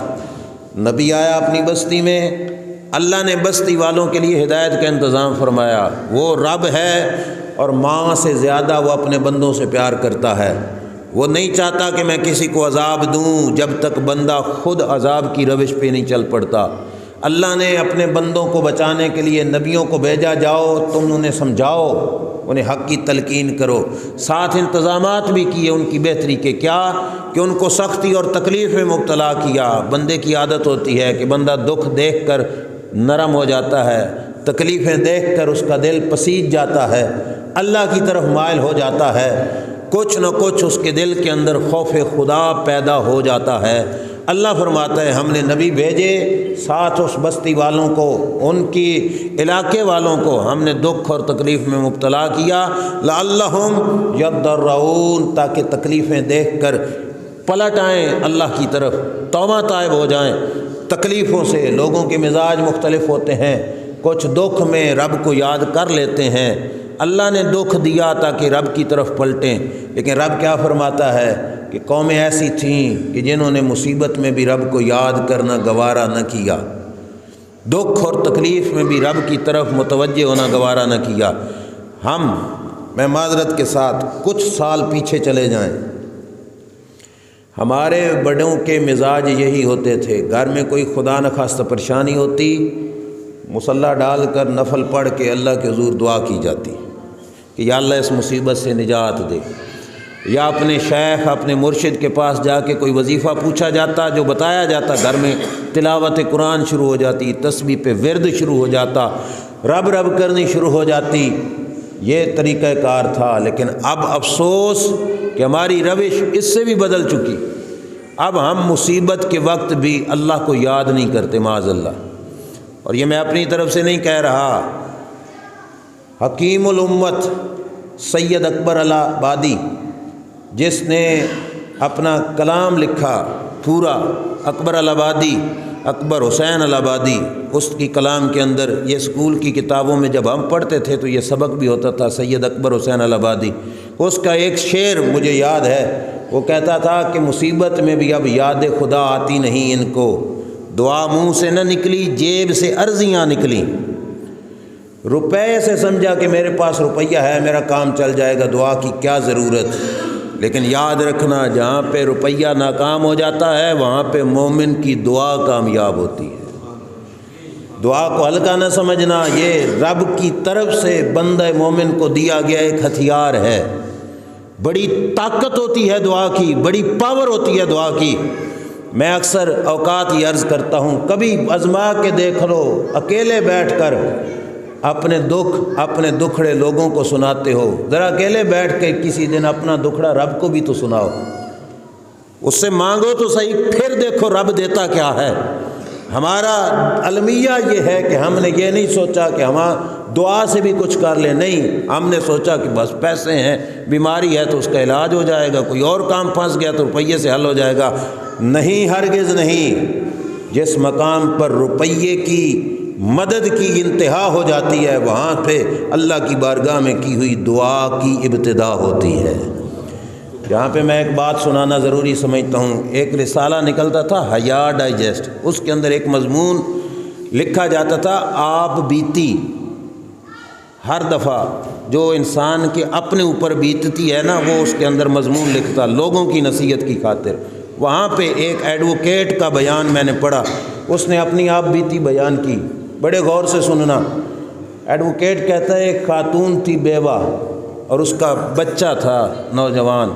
نبی آیا اپنی بستی میں، اللہ نے بستی والوں کے لیے ہدایت کا انتظام فرمایا۔ وہ رب ہے اور ماں سے زیادہ وہ اپنے بندوں سے پیار کرتا ہے۔ وہ نہیں چاہتا کہ میں کسی کو عذاب دوں جب تک بندہ خود عذاب کی روش پہ نہیں چل پڑتا۔ اللہ نے اپنے بندوں کو بچانے کے لیے نبیوں کو بھیجا، جاؤ تم انہیں سمجھاؤ، انہیں حق کی تلقین کرو، ساتھ انتظامات بھی کیے ان کی بہتری کے، کیا کہ ان کو سختی اور تکلیف میں مبتلا کیا۔ بندے کی عادت ہوتی ہے کہ بندہ دکھ دیکھ کر نرم ہو جاتا ہے، تکلیفیں دیکھ کر اس کا دل پسیج جاتا ہے، اللہ کی طرف مائل ہو جاتا ہے، کچھ نہ کچھ اس کے دل کے اندر خوف خدا پیدا ہو جاتا ہے۔ اللہ فرماتا ہے ہم نے نبی بھیجے، ساتھ اس بستی والوں کو، ان کی علاقے والوں کو ہم نے دکھ اور تکلیف میں مبتلا کیا، لعلہم یضرعون، تاکہ تکلیفیں دیکھ کر پلٹ آئیں اللہ کی طرف، توبہ طائب ہو جائیں۔ تکلیفوں سے لوگوں کے مزاج مختلف ہوتے ہیں، کچھ دکھ میں رب کو یاد کر لیتے ہیں، اللہ نے دکھ دیا تاکہ رب کی طرف پلٹیں، لیکن رب کیا فرماتا ہے کہ قومیں ایسی تھیں کہ جنہوں نے مصیبت میں بھی رب کو یاد کرنا گوارا نہ کیا، دکھ اور تکلیف میں بھی رب کی طرف متوجہ ہونا گوارا نہ کیا۔ میں معذرت کے ساتھ کچھ سال پیچھے چلے جائیں، ہمارے بڑوں کے مزاج یہی ہوتے تھے، گھر میں کوئی خدا نخواستہ پریشانی ہوتی، مصلی ڈال کر نفل پڑھ کے اللہ کے حضور دعا کی جاتی کہ یا اللہ اس مصیبت سے نجات دے، یا اپنے شیخ اپنے مرشد کے پاس جا کے کوئی وظیفہ پوچھا جاتا، جو بتایا جاتا، گھر میں تلاوت قرآن شروع ہو جاتی، تسبیح پہ ورد شروع ہو جاتا، رب رب کرنی شروع ہو جاتی، یہ طریقہ کار تھا۔ لیکن اب افسوس کہ ہماری روش اس سے بھی بدل چکی، اب ہم مصیبت کے وقت بھی اللہ کو یاد نہیں کرتے، معاذ اللہ۔ اور یہ میں اپنی طرف سے نہیں کہہ رہا، حکیم الامت سید اکبر الہٰبادی جس نے اپنا کلام لکھا پورا، اکبر الہٰبادی، اکبر حسین الہٰبادی، اس کی کلام کے اندر، یہ اسکول کی کتابوں میں جب ہم پڑھتے تھے تو یہ سبق بھی ہوتا تھا، سید اکبر حسین الہٰبادی، اس کا ایک شعر مجھے یاد ہے، وہ کہتا تھا کہ مصیبت میں بھی اب یاد خدا آتی نہیں ان کو، دعا منہ سے نہ نکلی جیب سے عرضیاں نکلیں، روپے سے سمجھا کہ میرے پاس روپیہ ہے میرا کام چل جائے گا، دعا کی کیا ضرورت، لیکن یاد رکھنا جہاں پہ روپیہ ناکام ہو جاتا ہے وہاں پہ مومن کی دعا کامیاب ہوتی ہے۔ دعا کو ہلکا نہ سمجھنا، یہ رب کی طرف سے بندہ مومن کو دیا گیا ایک ہتھیار ہے، بڑی طاقت ہوتی ہے دعا کی، بڑی پاور ہوتی ہے دعا کی۔ میں اکثر اوقات یہ عرض کرتا ہوں، کبھی آزما کے دیکھ لو، اکیلے بیٹھ کر اپنے دکھڑے لوگوں کو سناتے ہو، ذرا اکیلے بیٹھ کے کسی دن اپنا دکھڑا رب کو بھی تو سناؤ، اس سے مانگو تو صحیح، پھر دیکھو رب دیتا کیا ہے۔ ہمارا المیہ یہ ہے کہ ہم نے یہ نہیں سوچا کہ ہم دعا سے بھی کچھ کر لیں، نہیں، ہم نے سوچا کہ بس پیسے ہیں، بیماری ہے تو اس کا علاج ہو جائے گا، کوئی اور کام پھنس گیا تو روپیے سے حل ہو جائے گا، نہیں، ہرگز نہیں۔ جس مقام پر روپیے کی مدد کی انتہا ہو جاتی ہے وہاں پہ اللہ کی بارگاہ میں کی ہوئی دعا کی ابتدا ہوتی ہے۔ یہاں پہ میں ایک بات سنانا ضروری سمجھتا ہوں، ایک رسالہ نکلتا تھا حیا ڈائجسٹ، اس کے اندر ایک مضمون لکھا جاتا تھا آپ بیتی، ہر دفعہ جو انسان کے اپنے اوپر بیتتی ہے نا وہ اس کے اندر مضمون لکھتا لوگوں کی نصیحت کی خاطر۔ وہاں پہ ایک ایڈوکیٹ کا بیان میں نے پڑھا، اس نے اپنی آپ بیتی بیان کی، بڑے غور سے سننا۔ ایڈوکیٹ کہتا ہے ایک خاتون تھی بیوہ اور اس کا بچہ تھا نوجوان،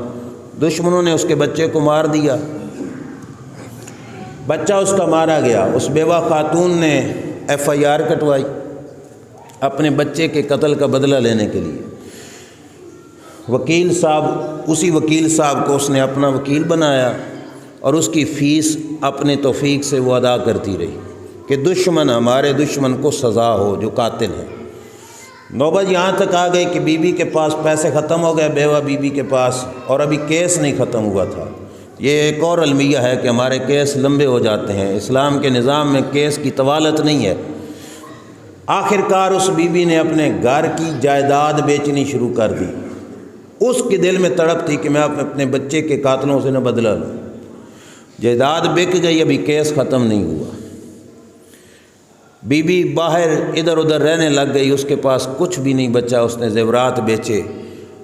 دشمنوں نے اس کے بچے کو مار دیا، بچہ اس کا مارا گیا، اس بیوہ خاتون نے FIR کٹوائی اپنے بچے کے قتل کا بدلہ لینے کے لیے۔ وکیل صاحب، اسی وکیل صاحب کو اس نے اپنا وکیل بنایا اور اس کی فیس اپنے توفیق سے وہ ادا کرتی رہی کہ ہمارے دشمن کو سزا ہو جو قاتل ہے۔ نوبت یہاں تک آ گئی کہ بیوی کے پاس پیسے ختم ہو گئے، بیوہ بیوی کے پاس، اور ابھی کیس نہیں ختم ہوا تھا۔ یہ ایک اور المیہ ہے کہ ہمارے کیس لمبے ہو جاتے ہیں، اسلام کے نظام میں کیس کی طوالت نہیں ہے۔ آخر کار اس بیوی نے اپنے گھر کی جائیداد بیچنی شروع کر دی، اس کے دل میں تڑپ تھی کہ میں اپنے بچے کے قاتلوں سے نہ بدلہ لوں، جائیداد بک گئی، ابھی کیس ختم نہیں ہوا، بی بی باہر ادھر ادھر رہنے لگ گئی، اس کے پاس کچھ بھی نہیں بچا، اس نے زیورات بیچے،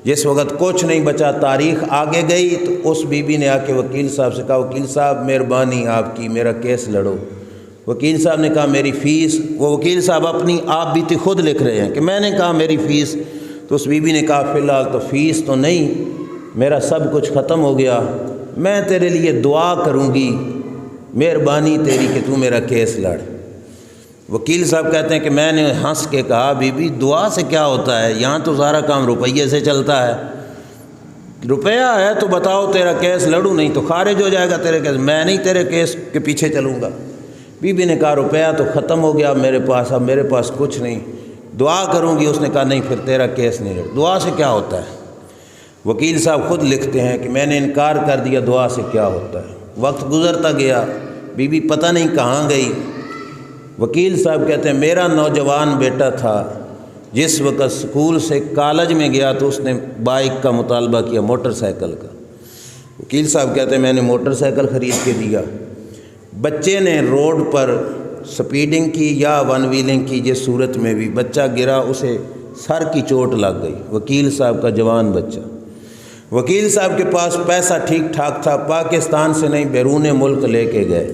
جس وقت کچھ نہیں بچا تاریخ آگے گئی تو اس بی بی نے آ کے وکیل صاحب سے کہا وکیل صاحب مہربانی آپ کی، میرا کیس لڑو۔ وکیل صاحب نے کہا میری فیس، وہ وکیل صاحب اپنی آپ بیتی خود لکھ رہے ہیں کہ میں نے کہا میری فیس، تو اس بی بی نے کہا فی الحال تو فیس تو نہیں، میرا سب کچھ ختم ہو گیا، میں تیرے لیے دعا کروں گی، مہربانی تیری کہ تو میرا کیس لڑ۔ وکیل صاحب کہتے ہیں کہ میں نے ہنس کے کہا بی بی دعا سے کیا ہوتا ہے، یہاں تو سارا کام روپیے سے چلتا ہے، روپیہ ہے تو بتاؤ تیرا کیس لڑوں، نہیں تو خارج ہو جائے گا تیرے کیس، میں نہیں تیرے کیس کے پیچھے چلوں گا۔ بی بی نے کہا روپیہ تو ختم ہو گیا میرے پاس، اب میرے پاس کچھ نہیں، دعا کروں گی۔ اس نے کہا نہیں، پھر تیرا کیس نہیں لڑ، دعا سے کیا ہوتا ہے۔ وکیل صاحب خود لکھتے ہیں کہ میں نے انکار کر دیا، دعا سے کیا ہوتا ہے۔ وقت گزرتا گیا، بی بی پتہ نہیں کہاں گئی۔ وکیل صاحب کہتے ہیں میرا نوجوان بیٹا تھا، جس وقت اسکول سے کالج میں گیا تو اس نے بائک کا مطالبہ کیا، موٹر سائیکل کا۔ وکیل صاحب کہتے ہیں میں نے موٹر سائیکل خرید کے دیا، بچے نے روڈ پر سپیڈنگ کی یا ون ویلنگ کی، جس صورت میں بھی بچہ گرا، اسے سر کی چوٹ لگ گئی، وکیل صاحب کا جوان بچہ۔ وکیل صاحب کے پاس پیسہ ٹھیک ٹھاک تھا، پاکستان سے نہیں بیرون ملک لے کے گئے،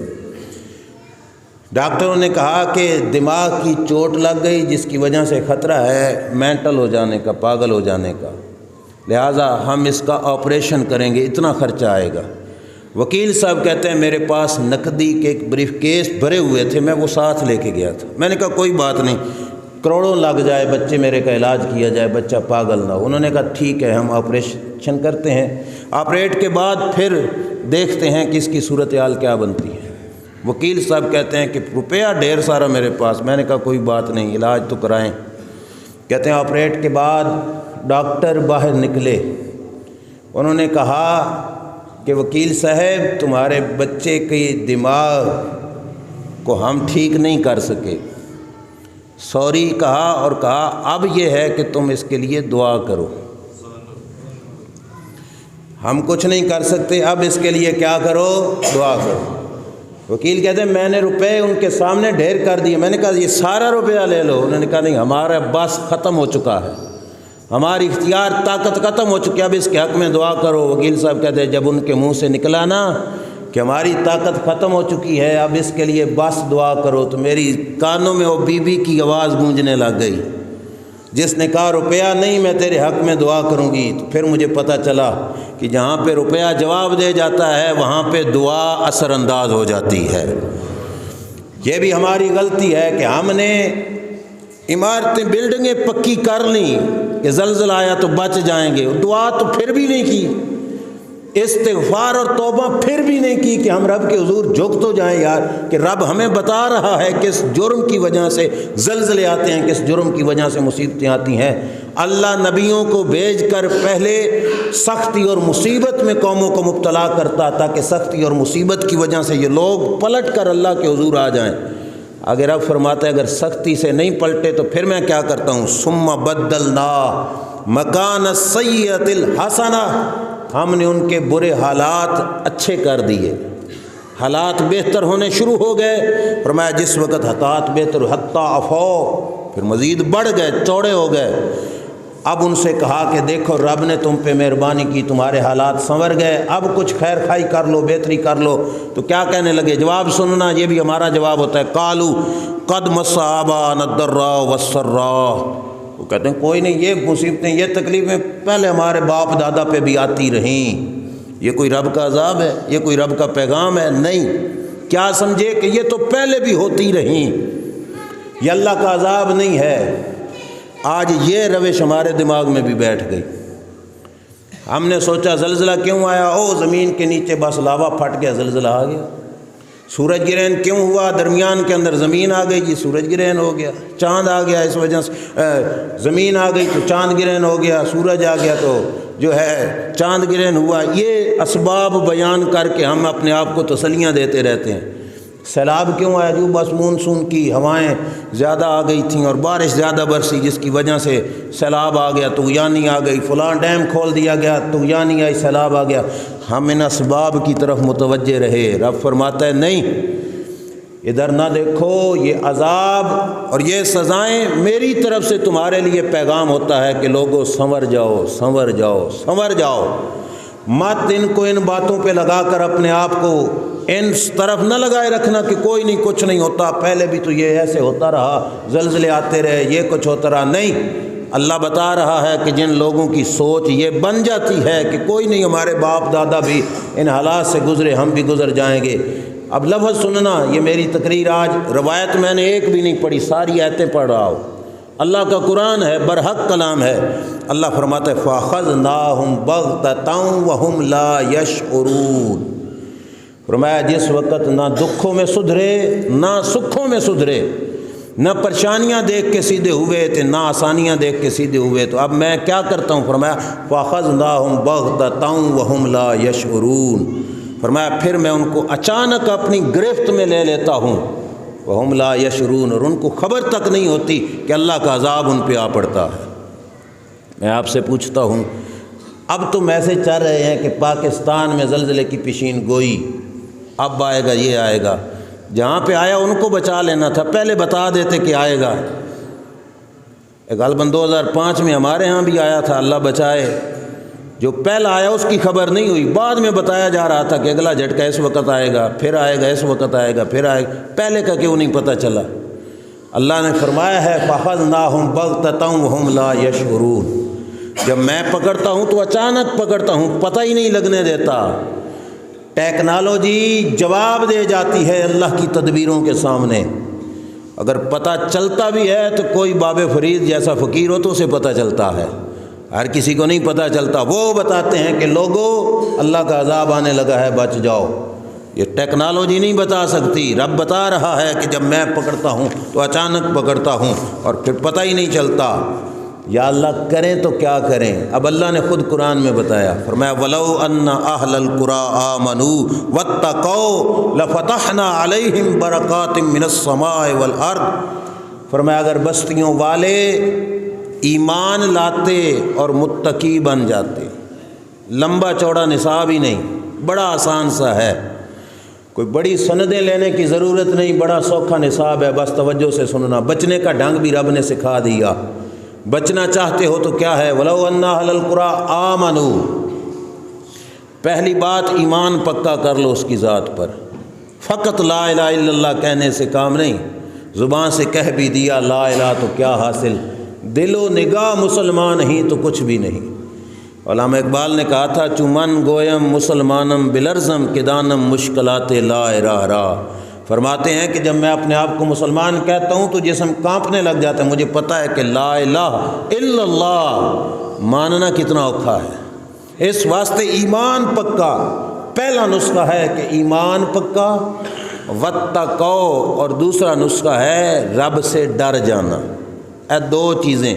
ڈاکٹروں نے کہا کہ دماغ کی چوٹ لگ گئی جس کی وجہ سے خطرہ ہے مینٹل ہو جانے کا، پاگل ہو جانے کا، لہٰذا ہم اس کا آپریشن کریں گے، اتنا خرچہ آئے گا۔ وکیل صاحب کہتے ہیں میرے پاس نقدی کے ایک بریف کیس بھرے ہوئے تھے، میں وہ ساتھ لے کے گیا تھا، میں نے کہا کوئی بات نہیں، کروڑوں لگ جائے بچے میرے کا علاج کیا جائے، بچہ پاگل نہ ہو۔ انہوں نے کہا ٹھیک ہے ہم آپریشن کرتے ہیں، آپریٹ کے بعد پھر دیکھتے ہیں کہ اس کی صورتحال کیا بنتی ہے۔ وکیل صاحب کہتے ہیں کہ روپیہ ڈھیر سارا میرے پاس، میں نے کہا کوئی بات نہیں، علاج تو کرائیں۔ کہتے ہیں آپریٹ کے بعد ڈاکٹر باہر نکلے، انہوں نے کہا کہ وکیل صاحب تمہارے بچے کی دماغ کو ہم ٹھیک نہیں کر سکے۔ سوری کہا اور کہا اب یہ ہے کہ تم اس کے لیے دعا کرو، ہم کچھ نہیں کر سکتے، اب اس کے لیے کیا کرو؟ دعا کرو۔ وکیل کہتے ہیں میں نے روپے ان کے سامنے ڈھیر کر دیے، میں نے کہا یہ سارا روپیہ لے لو، انہوں نے کہا نہیں، ہمارا بس ختم ہو چکا ہے، ہماری اختیار طاقت ختم ہو چکی ہے، اب اس کے حق میں دعا کرو۔ وکیل صاحب کہتے ہیں جب ان کے منہ سے نکلا نا کہ ہماری طاقت ختم ہو چکی ہے، اب اس کے لیے بس دعا کرو، تو میری کانوں میں وہ بی بی کی آواز گونجنے لگ گئی، جس نے کہا روپیہ نہیں میں تیرے حق میں دعا کروں گی۔ تو پھر مجھے پتہ چلا کہ جہاں پہ روپیہ جواب دے جاتا ہے وہاں پہ دعا اثر انداز ہو جاتی ہے۔ یہ بھی ہماری غلطی ہے کہ ہم نے عمارتیں بلڈنگیں پکی کر لیں کہ زلزلہ آیا تو بچ جائیں گے، دعا تو پھر بھی نہیں کی، استغفار اور توبہ پھر بھی نہیں کی کہ ہم رب کے حضور جھک تو جائیں یار، کہ رب ہمیں بتا رہا ہے کس جرم کی وجہ سے زلزلے آتے ہیں، کس جرم کی وجہ سے مصیبتیں آتی ہیں۔ اللہ نبیوں کو بھیج کر پہلے سختی اور مصیبت میں قوموں کو مبتلا کرتا تاکہ سختی اور مصیبت کی وجہ سے یہ لوگ پلٹ کر اللہ کے حضور آ جائیں۔ اگر اب فرماتا ہے اگر سختی سے نہیں پلٹے تو پھر میں کیا کرتا ہوں؟ ثم بدلنا مکان السیئۃ الحسنہ، ہم نے ان کے برے حالات اچھے کر دیے، حالات بہتر ہونے شروع ہو گئے۔ فرمایا جس وقت حالات بہتر حتی عفو، پھر مزید بڑھ گئے، چوڑے ہو گئے۔ اب ان سے کہا کہ دیکھو رب نے تم پہ مہربانی کی، تمہارے حالات سنور گئے، اب کچھ خیر خائی کر لو، بہتری کر لو۔ تو کیا کہنے لگے؟ جواب سننا، یہ بھی ہمارا جواب ہوتا ہے، قالوا قد مس آباءنا الضراء والسراء، وہ کہتے ہیں کوئی نہیں، یہ مصیبتیں یہ تکلیفیں پہلے ہمارے باپ دادا پہ بھی آتی رہیں، یہ کوئی رب کا عذاب ہے، یہ کوئی رب کا پیغام ہے؟ نہیں، کیا سمجھے کہ یہ تو پہلے بھی ہوتی رہیں، یہ اللہ کا عذاب نہیں ہے۔ آج یہ روش ہمارے دماغ میں بھی بیٹھ گئی، ہم نے سوچا زلزلہ کیوں آیا؟ او زمین کے نیچے بس لاوا پھٹ گیا، زلزلہ آ گیا۔ سورج گرہن کیوں ہوا؟ درمیان کے اندر زمین آ گئی، جی سورج گرہن ہو گیا۔ چاند آ گیا، اس وجہ سے زمین آ گئی تو چاند گرہن ہو گیا، سورج آ گیا تو جو ہے چاند گرہن ہوا۔ یہ اسباب بیان کر کے ہم اپنے آپ کو تسلیاں دیتے رہتے ہیں۔ سیلاب کیوں آیا؟ جو بس مونسون کی ہوائیں زیادہ آ گئی تھیں اور بارش زیادہ برسی جس کی وجہ سے سیلاب آ گیا، طغیانی آ گئی، فلاں ڈیم کھول دیا گیا، طغیانی آئی، سیلاب آ گیا۔ ہم ان اسباب کی طرف متوجہ رہے۔ رب فرماتا ہے نہیں، ادھر نہ دیکھو، یہ عذاب اور یہ سزائیں میری طرف سے تمہارے لیے پیغام ہوتا ہے کہ لوگوں سنور جاؤ، سنور جاؤ، سنور جاؤ، مت ان کو ان باتوں پہ لگا کر اپنے آپ کو ان طرف نہ لگائے رکھنا کہ کوئی نہیں، کچھ نہیں ہوتا، پہلے بھی تو یہ ایسے ہوتا رہا، زلزلے آتے رہے، یہ کچھ ہوتا رہا۔ نہیں، اللہ بتا رہا ہے کہ جن لوگوں کی سوچ یہ بن جاتی ہے کہ کوئی نہیں، ہمارے باپ دادا بھی ان حالات سے گزرے، ہم بھی گزر جائیں گے۔ اب لفظ سننا، یہ میری تقریر آج روایت میں نے ایک بھی نہیں پڑھی، ساری آیتیں پڑھ رہا ہوں، اللہ کا قرآن ہے، برحق کلام ہے۔ اللہ فرماتا ہے فَأَخَذْنَاهُمْ بَغْتَةً وَهُمْ لَا يَشْعُرُونَ، فرمایا جس وقت نہ دکھوں میں سدھرے نہ سکھوں میں سدھرے، نہ پریشانیاں دیکھ کے سیدھے ہوئے تھے نہ آسانیاں دیکھ کے سیدھے ہوئے، تو اب میں کیا کرتا ہوں؟ فرمایا فَأَخَذْنَاهُمْ بَغْتَةً وَهُمْ لَا يَشْعُرُونَ، فرمایا پھر میں ان کو اچانک اپنی گرفت میں لے لیتا ہوں، وَهُمْ لَا يَشْعُرُونَ، اور ان کو خبر تک نہیں ہوتی کہ اللہ کا عذاب ان پہ آ پڑتا ہے۔ میں آپ سے پوچھتا ہوں، اب تو میسج چل رہے ہیں کہ پاکستان میں زلزلے کی پیشین گوئی، اب آئے گا، یہ آئے گا، جہاں پہ آیا ان کو بچا لینا تھا، پہلے بتا دیتے کہ آئے گا۔ غالباً 2005 میں ہمارے ہاں بھی آیا تھا، اللہ بچائے، جو پہلا آیا اس کی خبر نہیں ہوئی، بعد میں بتایا جا رہا تھا کہ اگلا جھٹکا اس وقت آئے گا، پھر آئے گا، اس وقت آئے گا، پھر آئے گا، پہلے کا کیوں نہیں پتہ چلا؟ اللہ نے فرمایا ہے فَأَخَذْنَاهُمْ بَغْتَةً وَهُمْ لَا يَشْعُرُونَ، جب میں پکڑتا ہوں تو اچانک پکڑتا ہوں، پتہ ہی نہیں لگنے دیتا۔ ٹیکنالوجی جواب دے جاتی ہے اللہ کی تدبیروں کے سامنے، اگر پتہ چلتا بھی ہے تو کوئی باب فرید جیسا فقیر ہو تو اسے پتہ چلتا ہے، ہر کسی کو نہیں پتہ چلتا۔ وہ بتاتے ہیں کہ لوگوں اللہ کا عذاب آنے لگا ہے، بچ جاؤ، یہ ٹیکنالوجی نہیں بتا سکتی، رب بتا رہا ہے کہ جب میں پکڑتا ہوں تو اچانک پکڑتا ہوں اور پھر پتہ ہی نہیں چلتا۔ یا اللہ کریں تو کیا کریں؟ اب اللہ نے خود قرآن میں بتایا، فرمایا وَلَوْ أَنَّ أَهْلَ الْقُرَىٰ آمَنُوا وَاتَّقَوْا لَفَتَحْنَا عَلَيْهِمْ بَرَكَاتٍ مِّنَ السَّمَاءِ وَالْأَرْضِ۔ فرمایا اگر بستیوں والے ایمان لاتے اور متقی بن جاتے، لمبا چوڑا نصاب ہی نہیں، بڑا آسان سا ہے، کوئی بڑی سندیں لینے کی ضرورت نہیں، بڑا سوکھا نصاب ہے، بس توجہ سے سننا۔ بچنے کا ڈھنگ بھی رب نے سکھا دیا، بچنا چاہتے ہو تو کیا ہے، وَلَوْ أَنَّ أَهْلَ الْقُرَىٰ آمَنُوا، پہلی بات ایمان پکا کر لو اس کی ذات پر۔ فقط لا الہ الا اللہ کہنے سے کام نہیں، زبان سے کہہ بھی دیا لا الہ تو کیا حاصل، دل و نگاہ مسلمان ہی تو کچھ بھی نہیں۔ علامہ اقبال نے کہا تھا چمن گویم مسلمانم بلرزم کہ دانم مشکلات لا الہ را۔ فرماتے ہیں کہ جب میں اپنے آپ کو مسلمان کہتا ہوں تو جسم کانپنے لگ جاتا ہے، مجھے پتہ ہے کہ لا الہ الا اللہ ماننا کتنا اوکھا ہے۔ اس واسطے ایمان پکا، پہلا نسخہ ہے کہ ایمان پکا، واتقوا، اور دوسرا نسخہ ہے رب سے ڈر جانا۔ اے دو چیزیں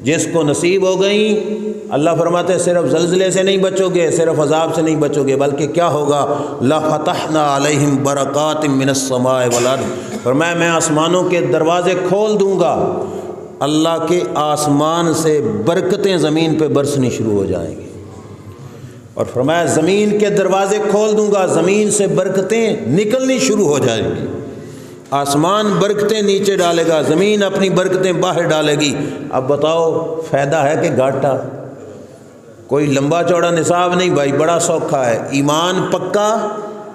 جس کو نصیب ہو گئیں، اللہ فرماتے ہیں صرف زلزلے سے نہیں بچو گے، صرف عذاب سے نہیں بچو گے، بلکہ کیا ہوگا، لَفَتَحْنَا عَلَيْهِمْ بَرَكَاتٍ مِّنَ السَّمَاءِ وَالْأَرْضِ۔ فرمایا میں آسمانوں کے دروازے کھول دوں گا، اللہ کے آسمان سے برکتیں زمین پہ برسنی شروع ہو جائیں گی۔ اور فرمایا زمین کے دروازے کھول دوں گا، زمین سے برکتیں نکلنی شروع ہو جائیں گی۔ آسمان برکتیں نیچے ڈالے گا، زمین اپنی برکتیں باہر ڈالے گی۔ اب بتاؤ فائدہ ہے کہ گھاٹا؟ کوئی لمبا چوڑا نصاب نہیں بھائی، بڑا سوکھا ہے، ایمان پکا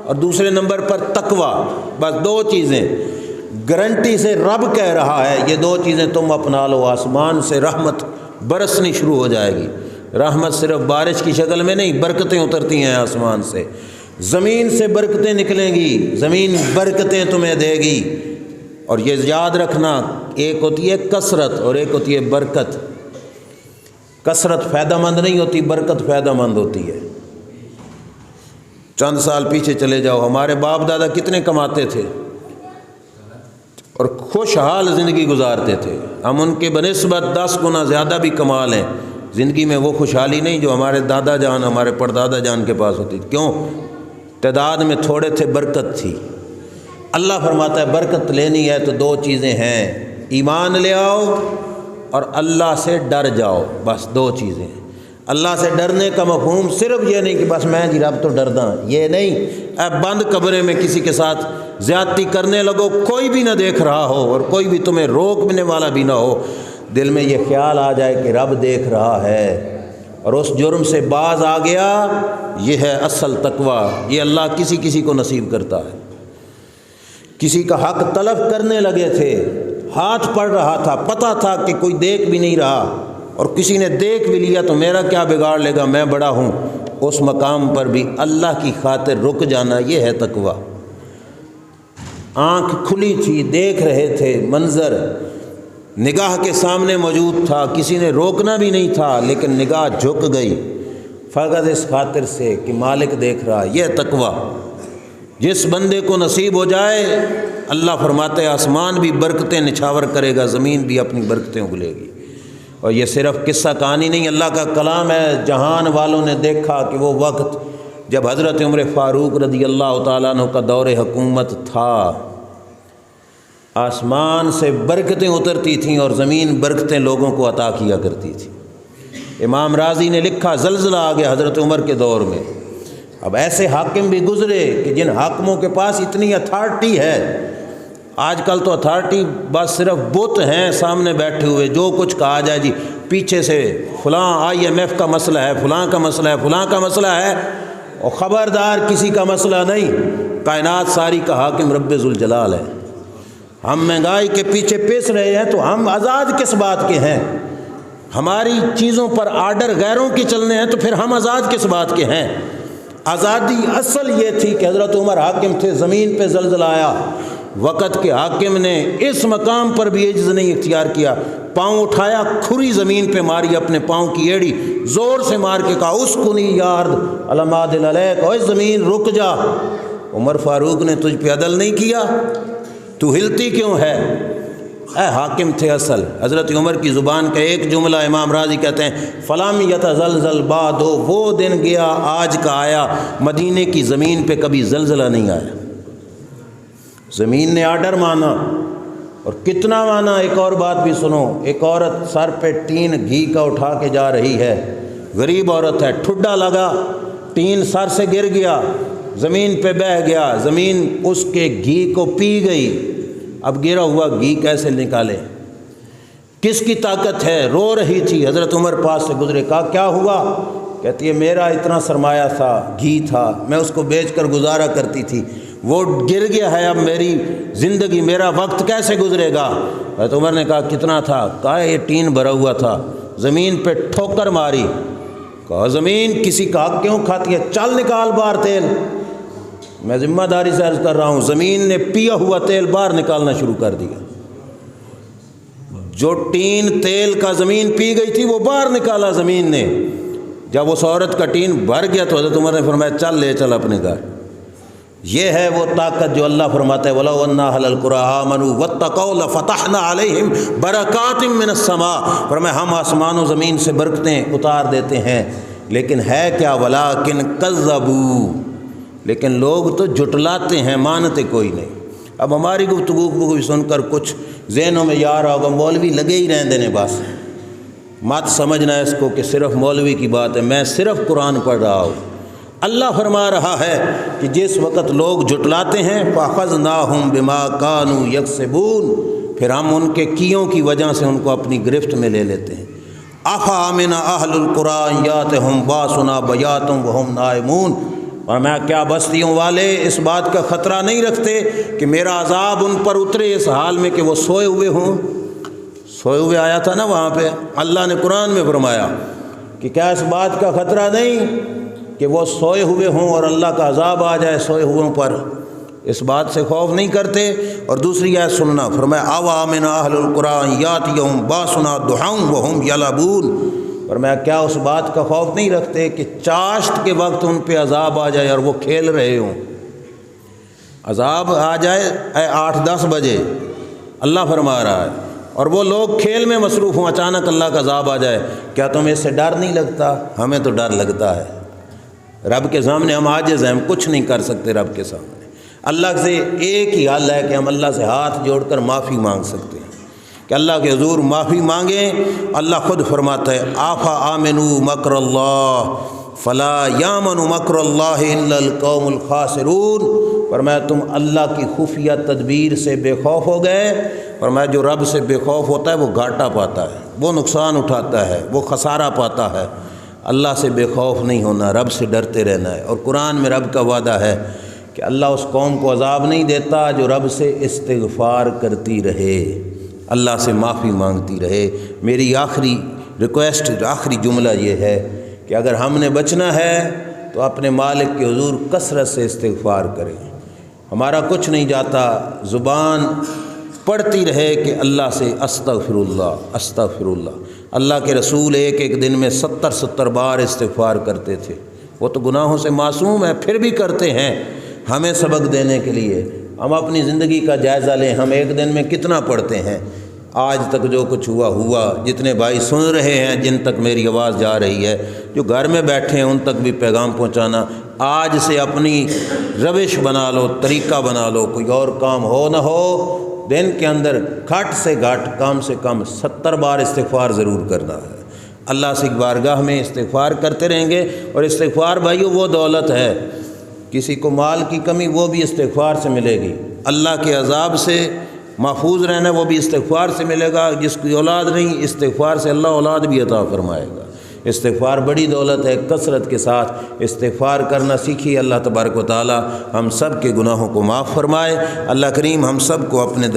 اور دوسرے نمبر پر تقوی، بس دو چیزیں گارنٹی سے رب کہہ رہا ہے، یہ دو چیزیں تم اپنا لو، آسمان سے رحمت برسنی شروع ہو جائے گی۔ رحمت صرف بارش کی شکل میں نہیں، برکتیں اترتی ہیں آسمان سے، زمین سے برکتیں نکلیں گی، زمین برکتیں تمہیں دے گی۔ اور یہ یاد رکھنا، ایک ہوتی ہے کثرت اور ایک ہوتی ہے برکت۔ کثرت فائدہ مند نہیں ہوتی، برکت فائدہ مند ہوتی ہے۔ چند سال پیچھے چلے جاؤ، ہمارے باپ دادا کتنے کماتے تھے اور خوشحال زندگی گزارتے تھے، ہم ان کے بنسبت 10 گنا زیادہ بھی کما لیں، زندگی میں وہ خوشحالی نہیں جو ہمارے دادا جان، ہمارے پردادا جان کے پاس ہوتی تھی۔ کیوں؟ تعداد میں تھوڑے تھے، برکت تھی۔ اللہ فرماتا ہے برکت لینی ہے تو دو چیزیں ہیں، ایمان لے آؤ اور اللہ سے ڈر جاؤ، بس دو چیزیں۔ اللہ سے ڈرنے کا مفہوم صرف یہ نہیں کہ بس میں جی رب تو ڈردا، یہ نہیں۔ اے بند کمرے میں کسی کے ساتھ زیادتی کرنے لگو، کوئی بھی نہ دیکھ رہا ہو اور کوئی بھی تمہیں روکنے والا بھی نہ ہو، دل میں یہ خیال آ جائے کہ رب دیکھ رہا ہے اور اس جرم سے باز آ گیا، یہ ہے اصل تقوی۔ یہ اللہ کسی کسی کو نصیب کرتا ہے۔ کسی کا حق طلب کرنے لگے تھے، ہاتھ پڑ رہا تھا، پتہ تھا کہ کوئی دیکھ بھی نہیں رہا، اور کسی نے دیکھ بھی لیا تو میرا کیا بگاڑ لے گا، میں بڑا ہوں، اس مقام پر بھی اللہ کی خاطر رک جانا، یہ ہے تقوی۔ آنکھ کھلی تھی، دیکھ رہے تھے، منظر نگاہ کے سامنے موجود تھا، کسی نے روکنا بھی نہیں تھا، لیکن نگاہ جھک گئی فقط اس خاطر سے کہ مالک دیکھ رہا، یہ تقوی۔ جس بندے کو نصیب ہو جائے، اللہ فرماتے ہیں آسمان بھی برکتیں نچھاور کرے گا، زمین بھی اپنی برکتیں اگلے گی۔ اور یہ صرف قصہ کہانی نہیں، اللہ کا کلام ہے۔ جہان والوں نے دیکھا کہ وہ وقت جب حضرت عمر فاروق رضی اللہ تعالیٰ عنہ کا دور حکومت تھا، آسمان سے برکتیں اترتی تھیں اور زمین برکتیں لوگوں کو عطا کیا کرتی تھی۔ امام رازی نے لکھا زلزلہ آ گیا حضرت عمر کے دور میں۔ اب ایسے حاکم بھی گزرے کہ جن حاکموں کے پاس اتنی اتھارٹی ہے، آج کل تو اتھارٹی بس صرف بت ہیں سامنے بیٹھے ہوئے، جو کچھ کہا جائے جی، پیچھے سے فلاں IMF کا مسئلہ ہے، فلاں کا مسئلہ ہے، فلاں کا مسئلہ ہے، اور خبردار کسی کا مسئلہ نہیں، کائنات ساری کا حاکم رب ذوالجلال ہے۔ ہم مہنگائی کے پیچھے پیس رہے ہیں تو ہم آزاد کس بات کے ہیں؟ ہماری چیزوں پر آرڈر غیروں کے چلنے ہیں تو پھر ہم آزاد کس بات کے ہیں؟ آزادی اصل یہ تھی کہ حضرت عمر حاکم تھے، زمین پہ زلزلہ آیا، وقت کے حاکم نے اس مقام پر بھی عجز نہیں اختیار کیا، پاؤں اٹھایا، کھری زمین پہ ماری، اپنے پاؤں کی ایڑی زور سے مار کے کہا اسکنی یارد علامادل علیک، اوے زمین رک جا۔ عمر فاروق نے تجھ پہ عدل نہیں کیا؟ تو ہلتی کیوں ہے؟ اے حاکم تھے اصل۔ حضرت عمر کی زبان کا ایک جملہ امام راضی کہتے ہیں فلم یتزلزل بعد، وہ دن گیا آج کا آیا، مدینے کی زمین پہ کبھی زلزلہ نہیں آیا۔ زمین نے آرڈر مانا، اور کتنا مانا۔ ایک اور بات بھی سنو، ایک عورت سر پہ ٹین گھی کا اٹھا کے جا رہی ہے، غریب عورت ہے، ٹھڈا لگا، ٹین سر سے گر گیا، زمین پہ بہہ گیا، زمین اس کے گھی کو پی گئی۔ اب گرا ہوا گھی کیسے نکالے؟ کس کی طاقت ہے؟ رو رہی تھی، حضرت عمر پاس سے گزرے، کہا کیا ہوا؟ کہتی ہے میرا اتنا سرمایہ تھا، گھی تھا، میں اس کو بیچ کر گزارا کرتی تھی، وہ گر گیا ہے، اب میری زندگی، میرا وقت کیسے گزرے گا؟ حضرت عمر نے کہا کتنا تھا؟ کہا یہ ٹین بھرا ہوا تھا۔ زمین پہ ٹھوکر ماری، کہا زمین کسی کا حق کیوں کھاتی ہے؟ چل نکال باہر تیل۔ میں ذمہ داری سے عرض کر رہا ہوں، زمین نے پیا ہوا تیل باہر نکالنا شروع کر دیا۔ جو ٹین تیل کا زمین پی گئی تھی وہ باہر نکالا زمین نے۔ جب اس عورت کا ٹین بھر گیا تو حضرت عمر نے فرمایا چل لے چل اپنے گھر۔ یہ ہے وہ طاقت جو اللہ فرماتا ہے وَلَوْ أَنَّ أَهْلَ الْقُرَىٰ آمَنُوا وَاتَّقَوْا لَفَتَحْنَا عَلَيْهِمْ بَرَكَاتٍ مِّنَ السَّمَاءِ، فرمایا ہم آسمان و زمین سے برکتیں اتار دیتے ہیں، لیکن ہے کیا؟ وَلَٰكِنْ كَذَّبُوا، لیکن لوگ تو جھٹلاتے ہیں، مانتے کوئی نہیں۔ اب ہماری گفتگو کو سن کر کچھ ذہنوں میں یہ آ رہا ہوگا مولوی لگے ہی رہنے دینے، بس مت سمجھنا اس کو کہ صرف مولوی کی بات ہے، میں صرف قرآن پڑھ رہا ہوں۔ اللہ فرما رہا ہے کہ جس وقت لوگ جھٹلاتے ہیں فَأَخَذْنَاهُمْ بِمَا كَانُوا يَكْسِبُونَ، پھر ہم ان کے کیوں کی وجہ سے ان کو اپنی گرفت میں لے لیتے ہیں۔ أَفَأَمِنَ أَهْلُ الْقُرَىٰ أَن يَأْتِيَهُمْ بَأْسُنَا بَيَاتًا وَهُمْ نَائِمُونَ، اور میں کیا بستیوں والے اس بات کا خطرہ نہیں رکھتے کہ میرا عذاب ان پر اترے اس حال میں کہ وہ سوئے ہوئے ہوں؟ سوئے ہوئے آیا تھا نا وہاں پہ، اللہ نے قرآن میں فرمایا کہ کیا اس بات کا خطرہ نہیں کہ وہ سوئے ہوئے ہوں اور اللہ کا عذاب آ جائے سوئے ہوئوں پر؟ اس بات سے خوف نہیں کرتے۔ اور دوسری آیت سننا، فرمایا أَوَآمِنَ أَهْلُ الْقُرَىٰ أَن يَأْتِيَهُمْ بَأْسُنَا ضُحًى وَهُمْ يَلْعَبُونَ، فرمایا کیا اس بات کا خوف نہیں رکھتے کہ چاشت کے وقت ان پہ عذاب آ جائے اور وہ کھیل رہے ہوں؟ عذاب آ جائے 8-10 بجے اللہ فرما رہا ہے، اور وہ لوگ کھیل میں مصروف ہوں، اچانک اللہ کا عذاب آ جائے، کیا تمہیں اس سے ڈر نہیں لگتا؟ ہمیں تو ڈر لگتا ہے۔ رب کے سامنے ہم عاجز ہیں، ہم کچھ نہیں کر سکتے رب کے سامنے۔ اللہ سے ایک ہی حل ہے کہ ہم اللہ سے ہاتھ جوڑ کر معافی مانگ سکتے ہیں، کہ اللہ کے حضور معافی مانگیں۔ اللہ خود فرماتا ہے آمنوا مکر اللہ فلا یامن مکر اللہ الا القوم الخاسرون، فرمایا تم اللہ کی خفیہ تدبیر سے بے خوف ہو گئے۔ فرمایا جو رب سے بے خوف ہوتا ہے وہ گھاٹا پاتا ہے، وہ نقصان اٹھاتا ہے، وہ خسارہ پاتا ہے۔ اللہ سے بے خوف نہیں ہونا، رب سے ڈرتے رہنا ہے۔ اور قرآن میں رب کا وعدہ ہے کہ اللہ اس قوم کو عذاب نہیں دیتا جو رب سے استغفار کرتی رہے، اللہ سے معافی مانگتی رہے۔ میری آخری ریکویسٹ، آخری جملہ یہ ہے کہ اگر ہم نے بچنا ہے تو اپنے مالک کے حضور کثرت سے استغفار کریں۔ ہمارا کچھ نہیں جاتا، زبان پڑھتی رہے کہ اللہ سے استغفر اللہ استغفر اللہ۔ اللہ کے رسول ایک دن میں 70 بار استغفار کرتے تھے۔ وہ تو گناہوں سے معصوم ہیں، پھر بھی کرتے ہیں ہمیں سبق دینے کے لیے۔ ہم اپنی زندگی کا جائزہ لیں، ہم ایک دن میں کتنا پڑھتے ہیں؟ آج تک جو کچھ ہوا، جتنے بھائی سن رہے ہیں، جن تک میری آواز جا رہی ہے، جو گھر میں بیٹھے ہیں ان تک بھی پیغام پہنچانا۔ آج سے اپنی روش بنا لو، طریقہ بنا لو، کوئی اور کام ہو نہ ہو، دن کے اندر گھٹ سے گھٹ کم سے کم 70 بار استغفار ضرور کرنا ہے۔ اللہ سے بارگاہ میں استغفار کرتے رہیں گے۔ اور استغفار بھائیو وہ دولت ہے، کسی کو مال کی کمی وہ بھی استغفار سے ملے گی، اللہ کے عذاب سے محفوظ رہنا وہ بھی استغفار سے ملے گا۔ جس کی اولاد نہیں، استغفار سے اللہ اولاد بھی عطا فرمائے گا۔ استغفار بڑی دولت ہے، کثرت کے ساتھ استغفار کرنا سیکھیے۔ اللہ تبارک و تعالی ہم سب کے گناہوں کو معاف فرمائے۔ اللہ کریم ہم سب کو اپنے